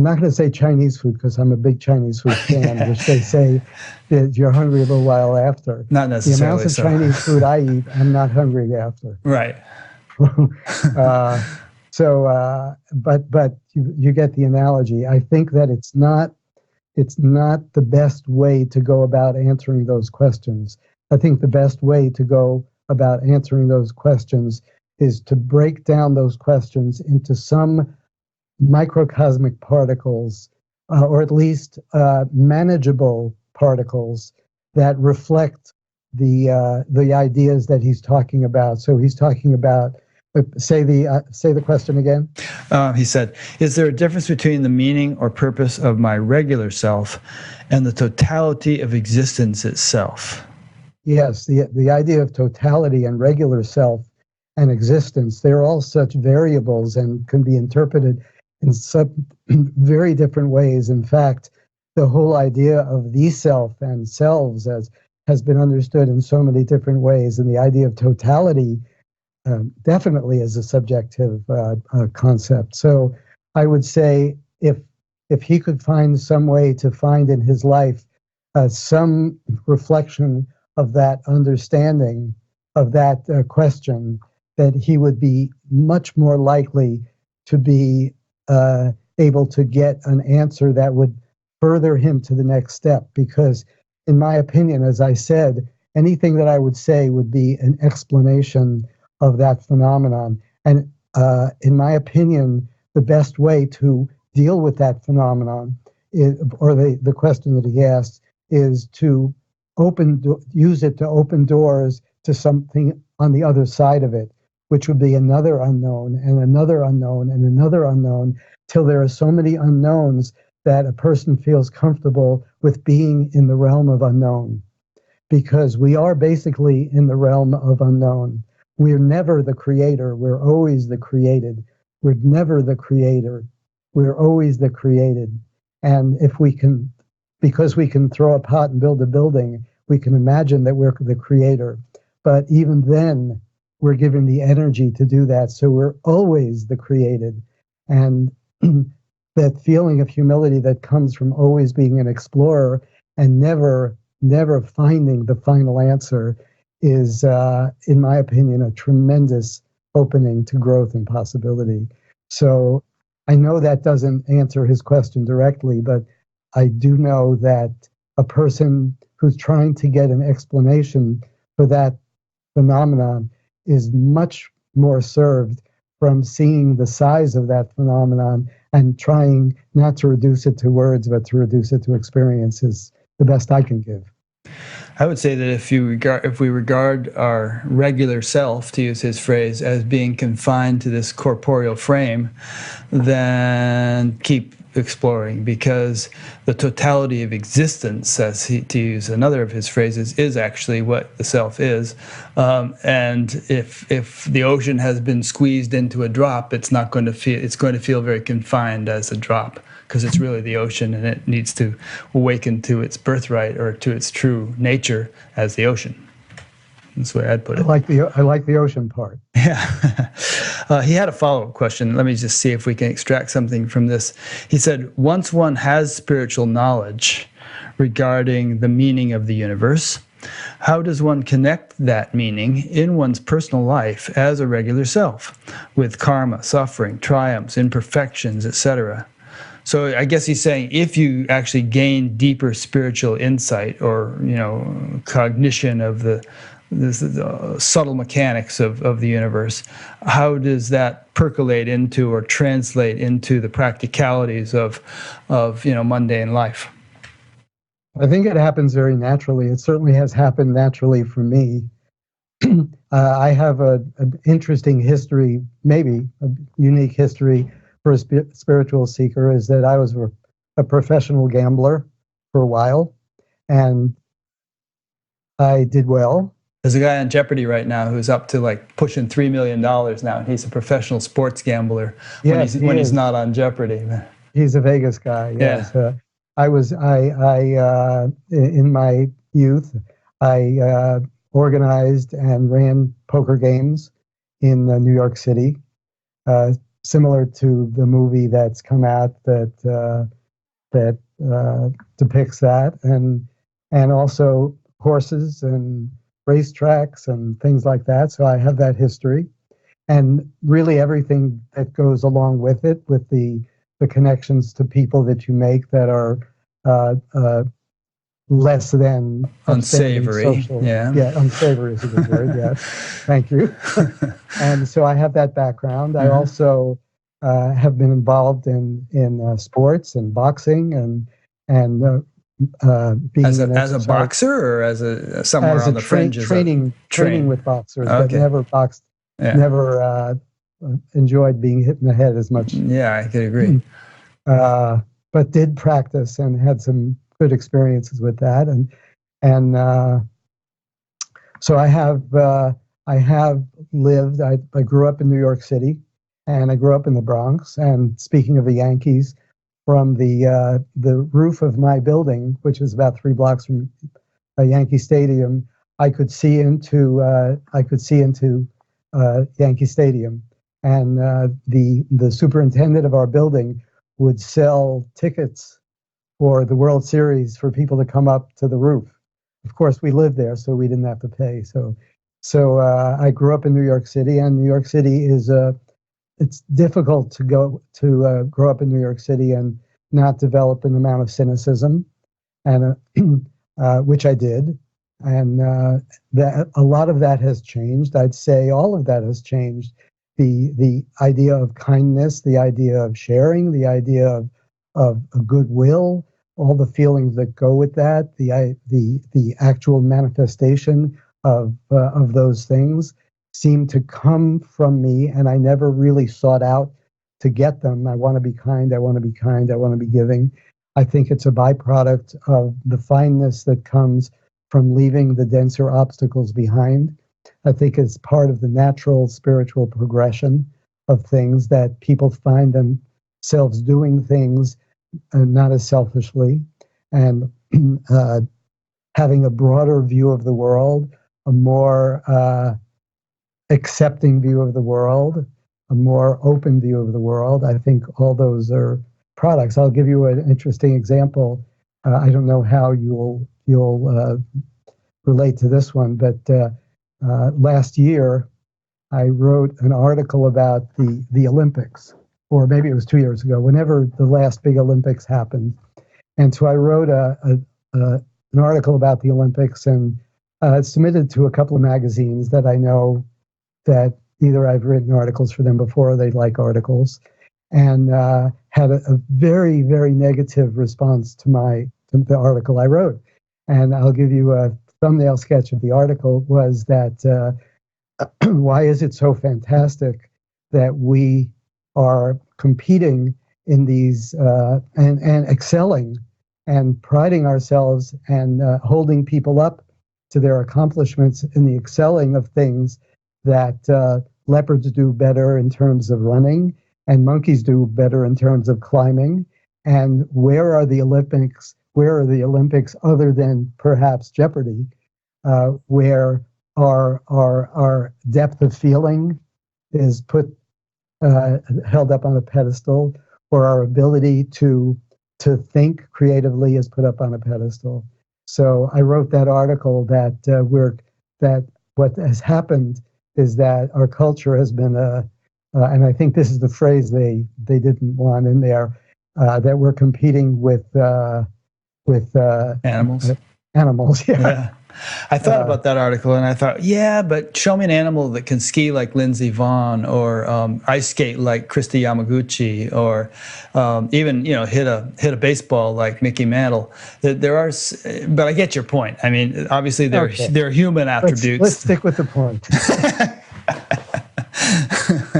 S2: not going to say Chinese food because I'm a big Chinese food fan, which they say that you're hungry a little while after.
S1: Not necessarily.
S2: The amounts of Chinese food I eat, I'm not hungry after.
S1: Right.
S2: But you get the analogy. I think that it's not the best way to go about answering those questions. I think the best way to go about answering those questions is to break down those questions into some microcosmic particles, or at least manageable particles that reflect the ideas that he's talking about. So he's talking about. Say the question again.
S1: He said, "Is there a difference between the meaning or purpose of my regular self and the totality of existence itself?"
S2: Yes, the idea of totality and regular self and existence, they're all such variables and can be interpreted in some very different ways. In fact, the whole idea of the self and selves has been understood in so many different ways, and the idea of totality definitely is a subjective concept. So I would say if he could find some way to find in his life some reflection of that understanding of that question, that he would be much more likely to be able to get an answer that would further him to the next step. Because in my opinion, as I said, anything that I would say would be an explanation of that phenomenon. And in my opinion, the best way to deal with that phenomenon or the question that he asked is to use it to open doors to something on the other side of it, which would be another unknown and another unknown and another unknown, till there are so many unknowns that a person feels comfortable with being in the realm of unknown. Because we are basically in the realm of unknown. We're never the creator. We're always the created. We're never the creator. We're always the created. And because we can throw a pot and build a building, we can imagine that we're the creator. But even then, we're given the energy to do that. So we're always the created. And that feeling of humility that comes from always being an explorer and never finding the final answer is, in my opinion, a tremendous opening to growth and possibility. So I know that doesn't answer his question directly, but I do know that a person who's trying to get an explanation for that phenomenon is much more served from seeing the size of that phenomenon and trying not to reduce it to words, but to reduce it to experiences, the best I can give.
S1: I would say that if we regard our regular self, to use his phrase, as being confined to this corporeal frame, then keep exploring, because the totality of existence, to use another of his phrases, is actually what the self is. And if the ocean has been squeezed into a drop, it's going to feel very confined as a drop, because it's really the ocean, and it needs to awaken to its birthright or to its true nature as the ocean. That's the way I'd put it.
S2: I like the ocean part.
S1: Yeah. He had a follow-up question. Let me just see if we can extract something from this. He said, once one has spiritual knowledge regarding the meaning of the universe, how does one connect that meaning in one's personal life as a regular self with karma, suffering, triumphs, imperfections, etc.? So I guess he's saying if you actually gain deeper spiritual insight or cognition of the subtle mechanics of the universe, how does that percolate into or translate into the practicalities of mundane life?
S2: I think it happens very naturally. It certainly has happened naturally for me. I have an interesting history, maybe a unique history for a spiritual seeker, is that I was a professional gambler for a while, and I did well.
S1: There's a guy on Jeopardy right now who's up to like pushing $3 million now, and he's a professional sports gambler
S2: Yes,
S1: when he's not on Jeopardy.
S2: He's a Vegas guy. Yes,
S1: Yeah.
S2: In my youth, I organized and ran poker games in New York City, similar to the movie that's come out that depicts that, and also horses and racetracks and things like that. So I have that history, and really everything that goes along with it, with the connections to people that you make that are less than
S1: unsavory.
S2: Social. Yeah, unsavory is a good word. Yes, thank you. And so I have that background. I also have been involved in sports and boxing and being
S1: as a boxer or as somewhere on the fringes.
S2: Training with boxers, but never boxed. Yeah. Never enjoyed being hit in the head as much.
S1: Yeah, I could agree.
S2: But did practice and had some good experiences with that, and so I have lived. I grew up in New York City, and I grew up in the Bronx. And speaking of the Yankees, from the roof of my building, which is about 3 blocks from Yankee Stadium, I could see into Yankee Stadium, and the superintendent of our building would sell tickets for the World Series for people to come up to the roof. Of course, we lived there, so we didn't have to pay. So I grew up in New York City, and New York City is it's difficult to grow up in New York City and not develop an amount of cynicism, and which I did, and that a lot of that has changed. I'd say all of that has changed. The idea of kindness, the idea of sharing, the idea of goodwill, all the feelings that go with that, the actual manifestation of those things seem to come from me, and I never really sought out to get them. I want to be kind, I want to be kind, I want to be giving. I think it's a byproduct of the fineness that comes from leaving the denser obstacles behind. I think it's part of the natural spiritual progression of things that people find themselves doing things not as selfishly, and having a broader view of the world, a more accepting view of the world, a more open view of the world. I think all those are products. I'll give you an interesting example. I don't know how you'll relate to this one, but last year I wrote an article about the Olympics, or maybe it was 2 years ago, whenever the last big Olympics happened. And so I wrote an article about the Olympics, and submitted to a couple of magazines that I know that either I've written articles for them before or they like articles, and had a very, very negative response to the article I wrote. And I'll give you a thumbnail sketch of the article. Was that why is it so fantastic that we are competing in these and excelling and priding ourselves and holding people up to their accomplishments in the excelling of things that leopards do better in terms of running and monkeys do better in terms of climbing? And where are the Olympics? Where are the Olympics other than perhaps Jeopardy, where our depth of feeling is held up on a pedestal, or our ability to think creatively is put up on a pedestal? So I wrote that article that what has happened is that our culture has been and I think this is the phrase they didn't want in there, that we're competing with
S1: animals.
S2: animals. Yeah.
S1: Yeah. I thought about that article and I thought, yeah, but show me an animal that can ski like Lindsey Vonn or ice skate like Christy Yamaguchi or even, hit a baseball like Mickey Mantle. There are, but I get your point. I mean, obviously
S2: Okay.
S1: they're human
S2: Let's
S1: attributes.
S2: stick with the point.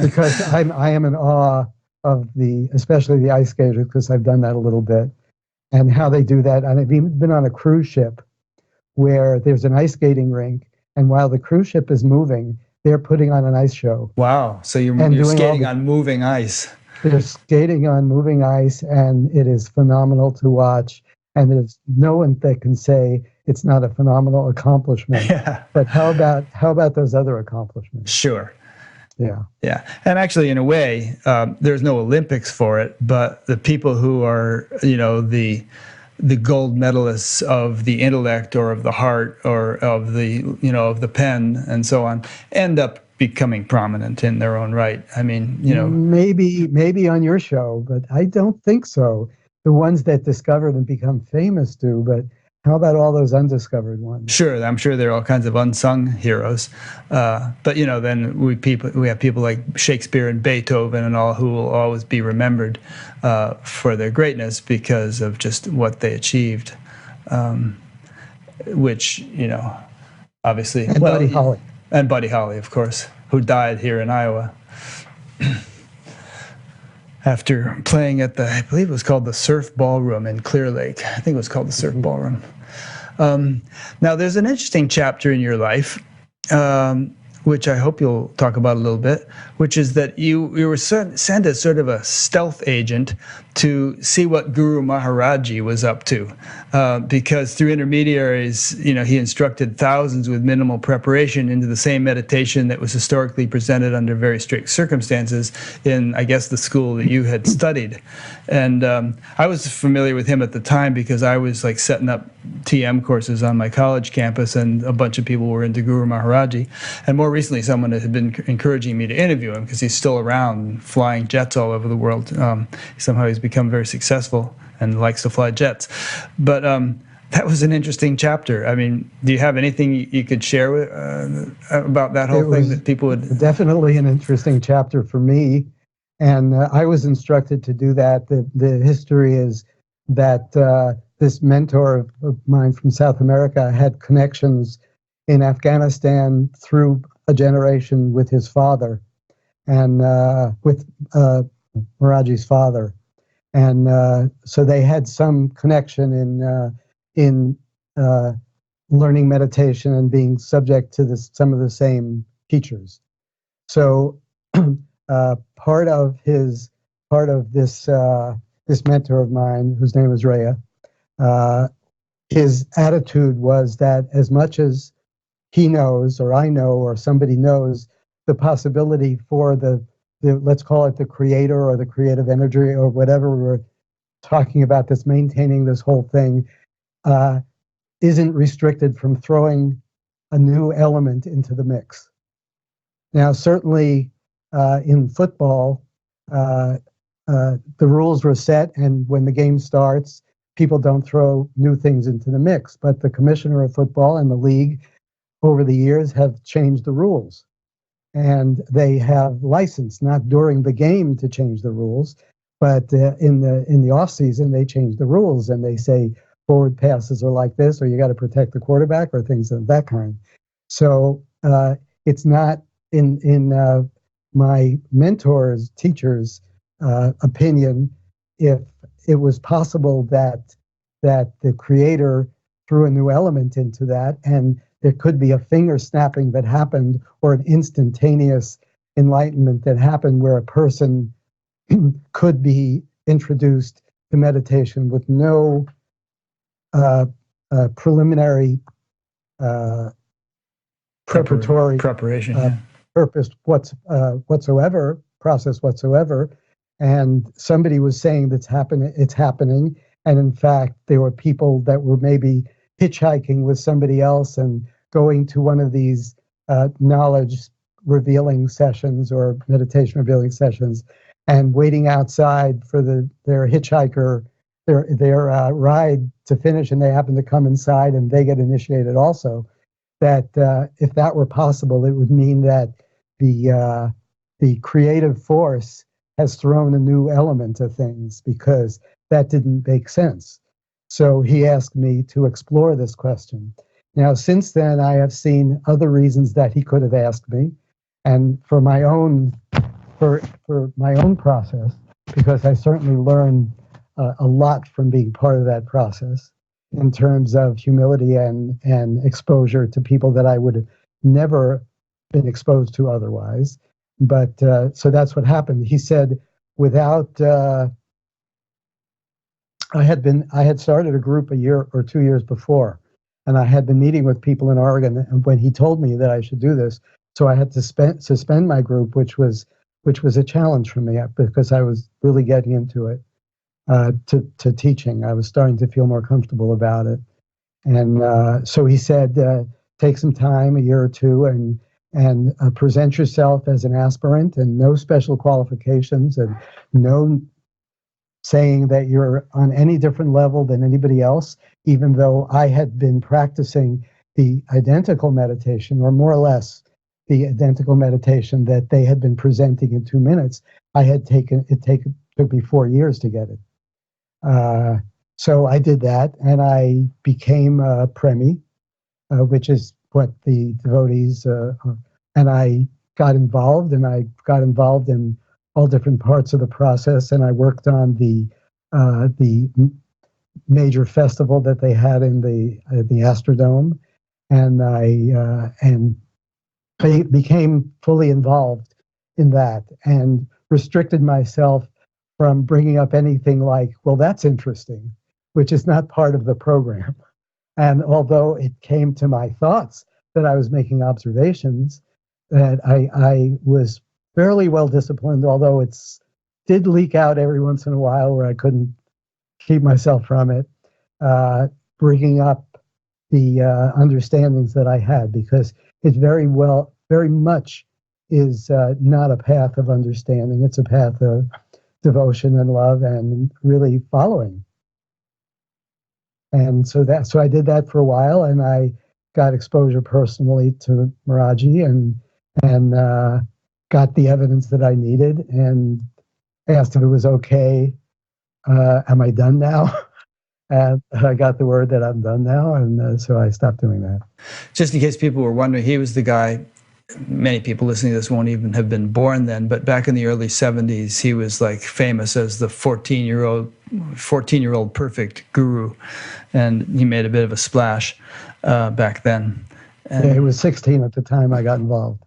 S2: Because I am in awe of especially the ice skaters, because I've done that a little bit, and how they do that. And I've even been on a cruise ship where there's an ice skating rink, and while the cruise ship is moving, they're putting on an ice show.
S1: Wow. So you're
S2: doing
S1: skating on moving ice.
S2: They're skating on moving ice, and it is phenomenal to watch. And there's no one that can say it's not a phenomenal accomplishment.
S1: Yeah.
S2: But how about those other accomplishments?
S1: Sure.
S2: Yeah.
S1: Yeah. And actually, in a way, there's no Olympics for it, but the people who are, the gold medalists of the intellect or of the heart or of the, of the pen and so on end up becoming prominent in their own right. I mean,
S2: maybe on your show, but I don't think so. The ones that discover and become famous do, but how about all those undiscovered ones?
S1: Sure, I'm sure there are all kinds of unsung heroes, but then we have people like Shakespeare and Beethoven and all who will always be remembered for their greatness because of just what they achieved, which obviously
S2: and Buddy Holly.
S1: And Buddy Holly, of course, who died here in Iowa after playing at I believe it was called the Surf Ballroom in Clear Lake. I think it was called the Surf Ballroom. Now, there's an interesting chapter in your life, which I hope you'll talk about a little bit, which is that you were sent as sort of a stealth agent to see what Guru Maharaji was up to, because through intermediaries, he instructed thousands with minimal preparation into the same meditation that was historically presented under very strict circumstances in, I guess, the school that you had studied. And I was familiar with him at the time because I was like setting up TM courses on my college campus, and a bunch of people were into Guru Maharaji. And more recently, someone had been encouraging me to interview him because he's still around, flying jets all over the world. Somehow he's become very successful and likes to fly jets. But that was an interesting chapter. I mean, do you have anything you could share about that whole thing that people would?
S2: Definitely an interesting chapter for me. And I was instructed to do that. The history is that this mentor of mine from South America had connections in Afghanistan through a generation with his father, and with Maharaji's father. And so they had some connection in learning meditation and being subject to some of the same teachers. So part of this mentor of mine, whose name is Rhea, his attitude was that as much as he knows, or I know, or somebody knows, the possibility for the let's call it the creator or the creative energy or whatever we're talking about that's maintaining this whole thing, isn't restricted from throwing a new element into the mix. Now, certainly in football, the rules were set, and when the game starts, people don't throw new things into the mix. But the commissioner of football and the league over the years have changed the rules. And they have license, not during the game to change the rules, but in the off season, they change the rules and they say forward passes are like this, or you got to protect the quarterback, or things of that kind. So it's not in my mentor's, teacher's opinion, if it was possible that the creator threw a new element into that, and there could be a finger snapping that happened, or an instantaneous enlightenment that happened where a person could be introduced to meditation with no preliminary preparatory
S1: preparation
S2: purpose whatsoever, process whatsoever. And somebody was saying it's happening. And in fact, there were people that were maybe hitchhiking with somebody else and going to one of these knowledge revealing sessions or meditation revealing sessions and waiting outside for their hitchhiker ride to finish, and they happen to come inside and they get initiated also. That if that were possible, it would mean that the creative force has thrown a new element to things, because that didn't make sense. So he asked me to explore this question. Now, since then, I have seen other reasons that he could have asked me, and for my own process, because I certainly learned a lot from being part of that process in terms of humility and exposure to people that I would have never been exposed to otherwise. But so that's what happened. He said, without I had started a group a year or 2 years before, and I had been meeting with people in Oregon. And when he told me that I should do this, so I had to suspend my group, which was a challenge for me, because I was really getting into it, to teaching. I was starting to feel more comfortable about it. And so he said, take some time, a year or two, and present yourself as an aspirant, and no special qualifications, and no saying that you're on any different level than anybody else, even though I had been practicing the identical meditation, or more or less the identical meditation that they had been presenting in 2 minutes. Took me 4 years to get it. So I did that, and I became a Premi, which is what the devotees and I got involved, in all different parts of the process, and I worked on the major festival that they had in the Astrodome, and I became fully involved in that, and restricted myself from bringing up anything like, well, that's interesting, which is not part of the program. And although it came to my thoughts that I was making observations, that I was fairly well disciplined, although it did leak out every once in a while where I couldn't keep myself from it, bringing up the understandings that I had, because it very much is not a path of understanding. It's a path of devotion and love and really following. And so I did that for a while, and I got exposure personally to Maharaji, and got the evidence that I needed, and asked if it was okay. Am I done now? And I got the word that I'm done now, and so I stopped doing that.
S1: Just in case people were wondering, he was the guy, many people listening to this won't even have been born then, but back in the early 70s, he was like famous as the 14-year-old perfect guru, and he made a bit of a splash back then. And,
S2: yeah, he was 16 at the time I got involved.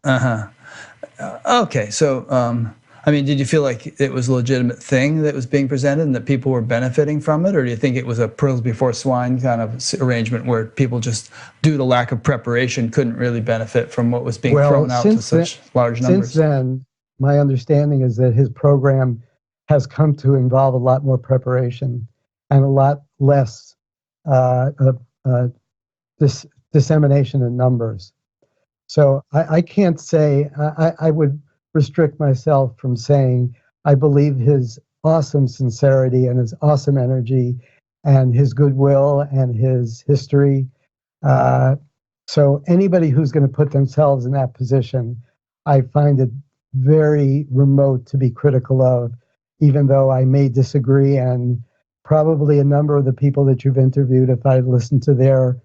S1: Okay, so I mean, did you feel like it was a legitimate thing that was being presented and that people were benefiting from it? Or do you think it was a pearls before swine kind of arrangement where people just, due to lack of preparation, couldn't really benefit from what was being thrown out to such large numbers?
S2: Since then, my understanding is that his program has come to involve a lot more preparation and a lot less dissemination in numbers. So I can't say, I would restrict myself from saying I believe his awesome sincerity and his awesome energy and his goodwill and his history. So anybody who's going to put themselves in that position, I find it very remote to be critical of, even though I may disagree. And probably a number of the people that you've interviewed, if I listened to their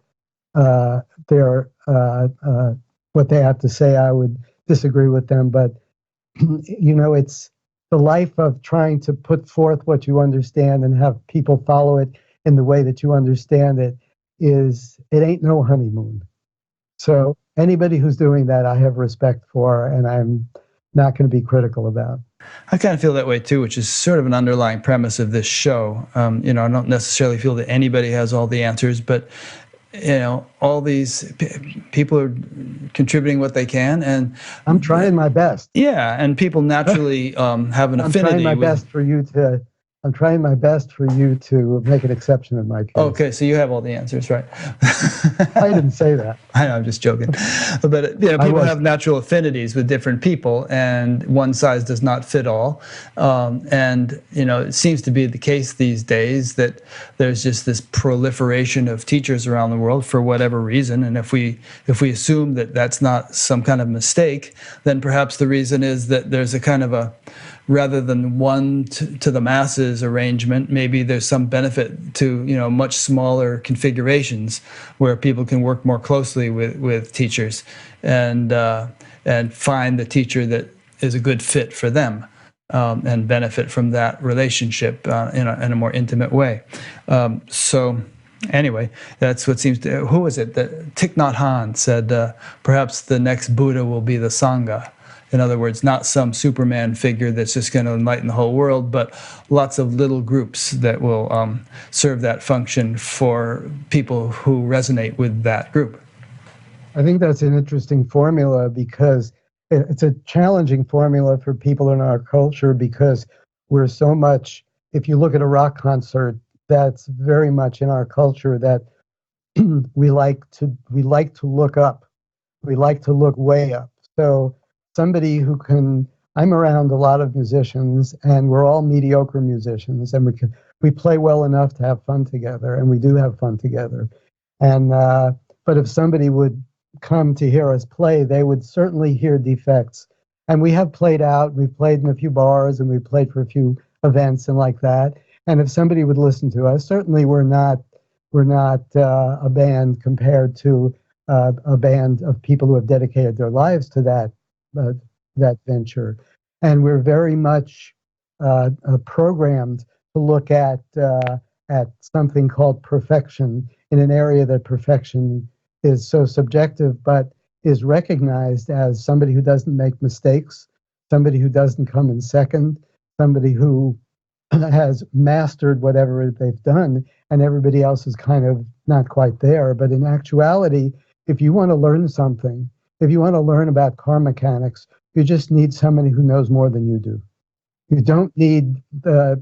S2: what they have to say, I would disagree with them. But you know, it's the life of trying to put forth what you understand and have people follow it in the way that you understand it. It ain't no honeymoon. So anybody who's doing that, I have respect for, and I'm not going to be critical about.
S1: I kind of feel that way too, which is sort of an underlying premise of this show. You know, I don't necessarily feel that anybody has all the answers, but you know, all these people are contributing what they can, and
S2: I'm trying my best.
S1: Yeah, and people naturally have an affinity.
S2: I'm trying my best for you to I'm trying my best for you to make an exception in my case.
S1: Okay, so you have all the answers, right?
S2: I didn't say that.
S1: I know, I'm just joking. But people have natural affinities with different people, and one size does not fit all. And it seems to be the case these days that there's just this proliferation of teachers around the world for whatever reason. And if we assume that that's not some kind of mistake, then perhaps the reason is that there's a kind of a, rather than one to the masses arrangement, maybe there's some benefit to much smaller configurations where people can work more closely with teachers and find the teacher that is a good fit for them, and benefit from that relationship in a more intimate way. So anyway, that's what seems to. Who was it? Thich Nhat Hanh said, perhaps the next Buddha will be the Sangha. In other words, not some Superman figure that's just going to enlighten the whole world, but lots of little groups that will serve that function for people who resonate with that group.
S2: I think that's an interesting formula because it's a challenging formula for people in our culture because we're so much, if you look at a rock concert, that's very much in our culture that we like to look up. We like to look way up. So somebody who can, I'm around a lot of musicians and we're all mediocre musicians and we play well enough to have fun together, and we do have fun together. And but if somebody would come to hear us play, they would certainly hear defects. And we have played out, we've played in a few bars and we've played for a few events and like that. And if somebody would listen to us, certainly we're not a band compared to a band of people who have dedicated their lives to that venture, and we're very much programmed to look at something called perfection in an area that perfection is so subjective, but is recognized as somebody who doesn't make mistakes, somebody who doesn't come in second, somebody who has mastered whatever they've done, and everybody else is kind of not quite there. But in actuality, if you want to learn something, if you want to learn about car mechanics, you just need somebody who knows more than you do. You don't need the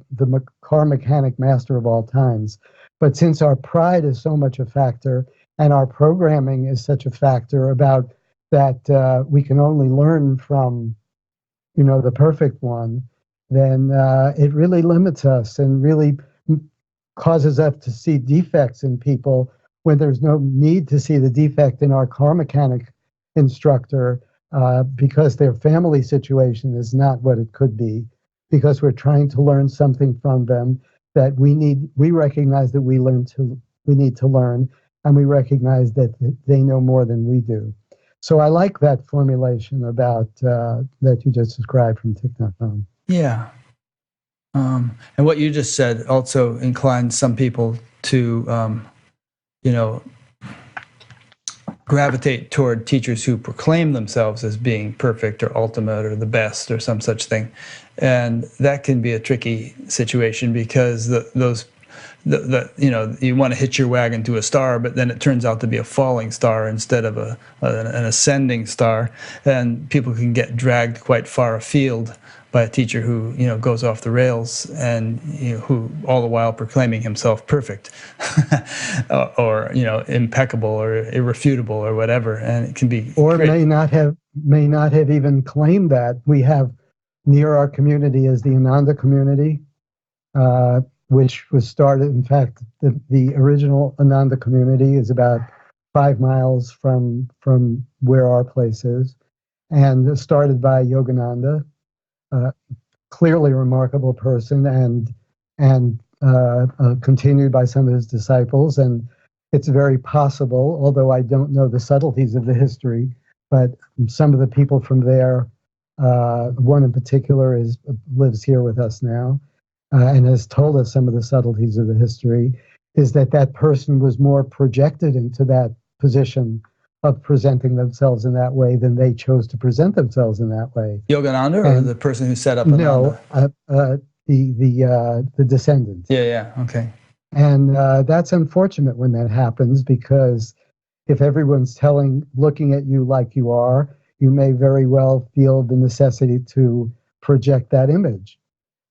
S2: car mechanic master of all times. But since our pride is so much a factor and our programming is such a factor about that we can only learn from, the perfect one, then it really limits us and really causes us to see defects in people when there's no need to see the defect in our car mechanic instructor because their family situation is not what it could be, because we're trying to learn something from them that we recognize that we need to learn, and we recognize that they know more than we do. So I like that formulation about that you just described from Thich Nhat Hanh.
S1: Yeah. And what you just said also inclines some people to gravitate toward teachers who proclaim themselves as being perfect or ultimate or the best or some such thing. And that can be a tricky situation because you want to hitch your wagon to a star, but then it turns out to be a falling star instead of an ascending star. And people can get dragged quite far afield by a teacher who goes off the rails and who all the while proclaiming himself perfect or impeccable or irrefutable or whatever, and it can be
S2: may not have even claimed that. We have near our community is the Ananda community, which was started. In fact, the original Ananda community is about 5 miles from where our place is, and started by Yogananda. Clearly a remarkable person, and continued by some of his disciples. And it's very possible, although I don't know the subtleties of the history, but some of the people from there, one in particular lives here with us now, and has told us some of the subtleties of the history, is that person was more projected into that position of presenting themselves in that way than they chose to present themselves in that way.
S1: Yogananda, or the person who set up Ananda?
S2: No, the descendant.
S1: Yeah, okay.
S2: And that's unfortunate when that happens, because if everyone's looking at you like you are, you may very well feel the necessity to project that image.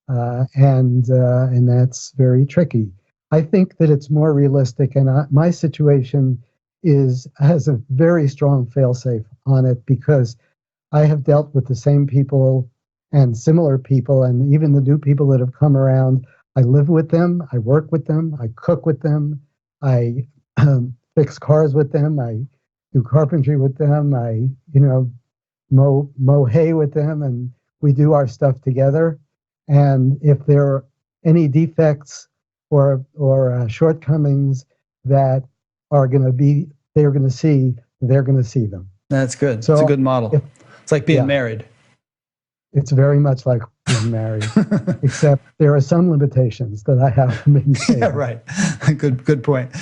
S2: and that's very tricky. I think that it's more realistic, and my situation has a very strong failsafe on it because I have dealt with the same people and similar people, and even the new people that have come around. I live with them, I work with them, I cook with them, I fix cars with them, I do carpentry with them, I mow hay with them, and we do our stuff together. And if there are any defects or shortcomings that are going to be they're going to see, they're going to see them.
S1: That's good.
S2: So
S1: it's a good model. It's like being
S2: yeah.
S1: married.
S2: It's very much like being married, except there are some limitations that I have to maintain.
S1: Yeah, right. Good point.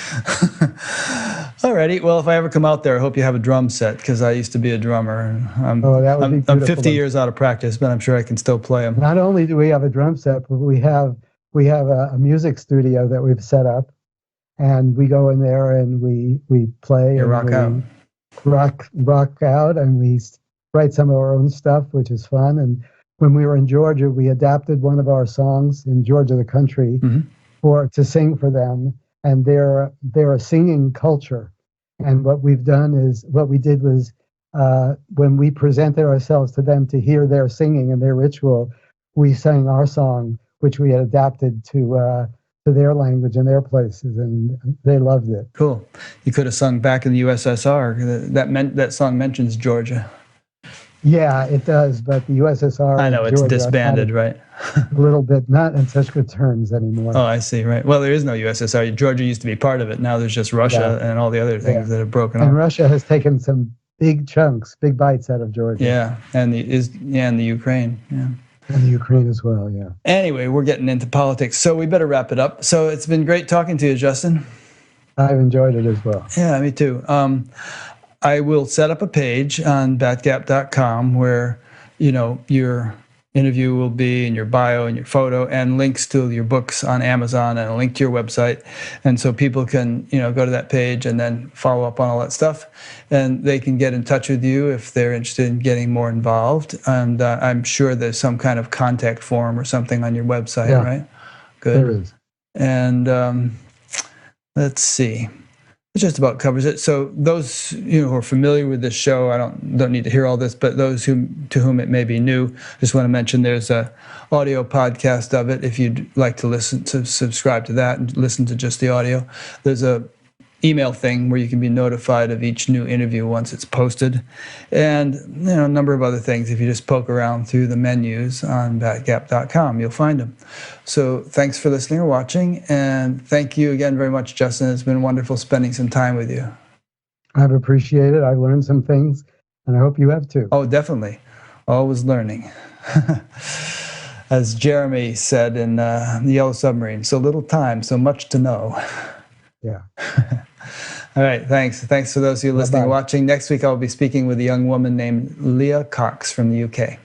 S1: Alrighty. Well, if I ever come out there, I hope you have a drum set because I used to be a drummer.
S2: That would be beautiful.
S1: I'm 50 years out of practice, but I'm sure I can still play them.
S2: Not only do we have a drum set, but we have a music studio that we've set up, and we go in there and we play and rock out, and we write some of our own stuff, which is fun. And when we were in Georgia, we adapted one of our songs in Georgia, the country, to sing for them. And they're a singing culture. And what we did was when we presented ourselves to them to hear their singing and their ritual, we sang our song, which we had adapted to their language and their places, and they loved it.
S1: Cool. You could have sung Back in the USSR. That song mentions Georgia.
S2: Yeah, it does, but the USSR.
S1: I know it's
S2: Georgia
S1: disbanded, right?
S2: A little bit, not in such good terms anymore.
S1: Oh, I see. Right. Well, there is no USSR. Georgia used to be part of it. Now there's just Russia and all the other things that have broken up.
S2: And Russia has taken some big bites out of Georgia.
S1: Yeah, and the Ukraine. Yeah.
S2: And the Ukraine as well. Yeah.
S1: Anyway, we're getting into politics, so we better wrap it up. So it's been great talking to you, Justin.
S2: I've enjoyed it as well.
S1: Yeah, me too. I will set up a page on batgap.com where, your interview will be, and your bio and your photo, and links to your books on Amazon, and a link to your website. And so people can, go to that page and then follow up on all that stuff. And they can get in touch with you if they're interested in getting more involved. And I'm sure there's some kind of contact form or something on your website, right? Good.
S2: There is.
S1: And let's see. It just about covers it. So those who are familiar with this show, I don't need to hear all this, but those to whom it may be new, just want to mention there's a audio podcast of it. If you'd like to subscribe to that and listen to just the audio, there's a email thing where you can be notified of each new interview once it's posted, and a number of other things. If you just poke around through the menus on batgap.com, you'll find them. So thanks for listening or watching, and thank you again very much, Justin. It's been wonderful spending some time with you.
S2: I've appreciated it. I've learned some things, and I hope you have too.
S1: Oh, definitely. Always learning. As Jeremy said in The Yellow Submarine, so little time, so much to know.
S2: Yeah.
S1: All right. Thanks. Thanks for those of you listening and watching. Next week, I'll be speaking with a young woman named Leah Cox from the UK.